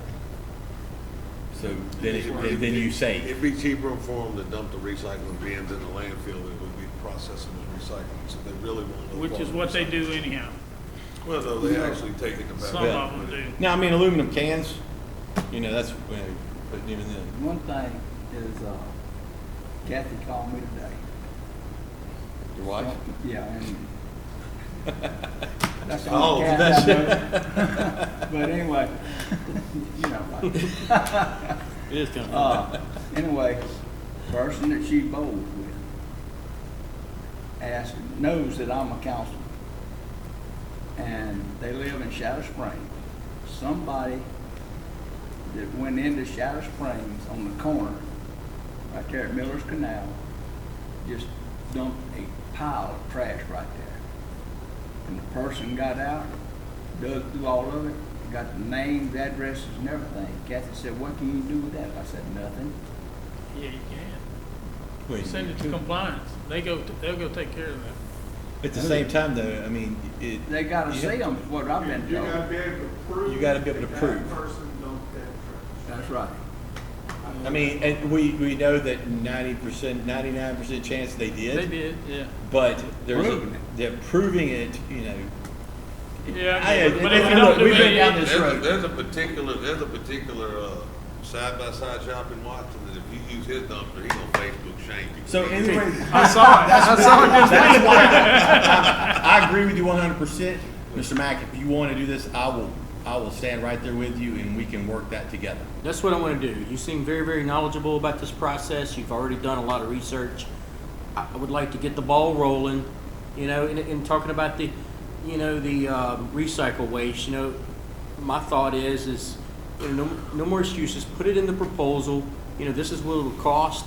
So then you save. It'd be cheaper for them to dump the recycling bins in the landfill than it would be processing and recycling, so they really want to. Which is what they do anyhow. Well, no, they actually take it to back. Some of them do. Now, I mean, aluminum cans, that's, but even then. One thing is, Kathy called me today. Your wife? Yeah, and that's the Oh, only cat I know. But anyway, like. It is kind of. Anyway, person that she bowls with knows that I'm a counselor. And they live in Shadow Springs. Somebody that went into Shadow Springs on the corner, right there at Miller's Canal, just dumped a pile of trash right there. And the person got out, dug through all of it, got the names, addresses, and everything. Kathy said, "What can you do with that?" I said, "Nothing." Yeah, you can. Wait, Send it to compliance. They'll go take care of that. At the same time, though, I mean, They gotta you see have- them, is what I've been You told. gotta be able to prove. You gotta be able to that prove. That person dumped that trash. That's right. I mean, and we know that 90%, 99% chance they did. They did, yeah. But Proving it. they're proving it, Yeah, but if you and don't look, do we've been down it, this road. There's a particular side-by-side shop in Watson that if you use his dumpster, he gonna Facebook shame you. So anyway, I saw it. I saw it this that's week. why I agree with you 100%. Mr. Mack, if you want to do this, I will stand right there with you and we can work that together. That's what I want to do. You seem very, very knowledgeable about this process. You've already done a lot of research. I would like to get the ball rolling, in talking about the recycle waste. My thought is no more excuses. Put it in the proposal. This is what it would cost.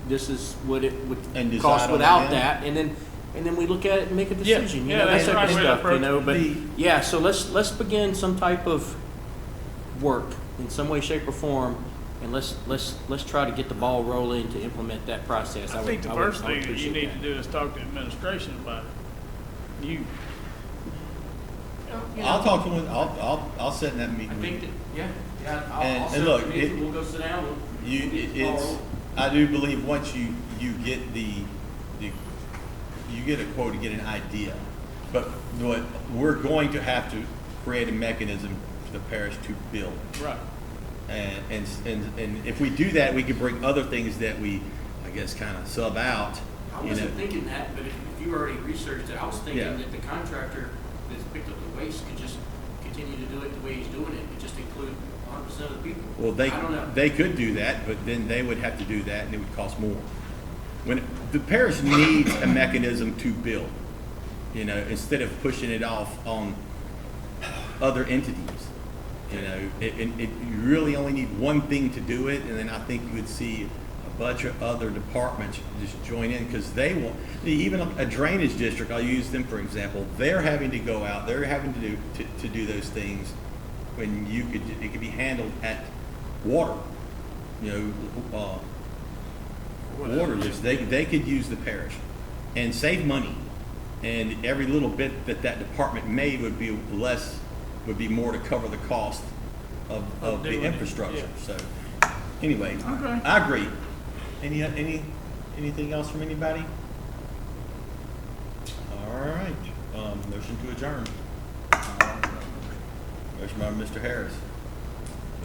This is what it would And decide cost on it without then? that, and then we look at it and make a Yeah, decision. yeah, that's that the right type of way to stuff. approach it. But so let's begin some type of work in some way, shape, or form, and let's try to get the ball rolling to implement that process. I think the would first thing that you appreciate need that. to do is talk to administration about it. You. I'll talk to him. I'll sit in that meeting I with think you. that, And- I'll and set look, the meeting, it- we'll go sit down. I do believe once you get you get a quote, you get an idea. But what we're going to have to create a mechanism for the parish to build. Right. And if we do that, we can bring other things that we, I guess, kind of sub out. I wasn't thinking that, but if you already researched it, I was thinking Yeah. that the contractor that's picked up the waste could just continue to do it the way he's doing it, and just include 100% of the people. Well, I don't know. they could do that, but then they would have to do that, and it would cost more. When the parish needs a mechanism to build, instead of pushing it off on other entities. You really only need one thing to do it, and then I think you would see a bunch of other departments just join in because they want. Even a drainage district, I'll use them for example. They're having to go out. They're having to do those things when it could be handled at water. Water use. They could use the parish and save money. And every little bit that that department made would be less, would be more to cover the cost of doing the it, infrastructure. yeah. So, anyway, Okay. I agree. Anything else from anybody? All right, motion to adjourn. Motion by Mr. Harris.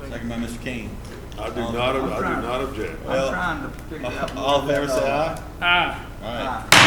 Second by Mr. King. I do not object. Well, I'm trying to figure out. All in favor, say aye. Aye. All right. Aye.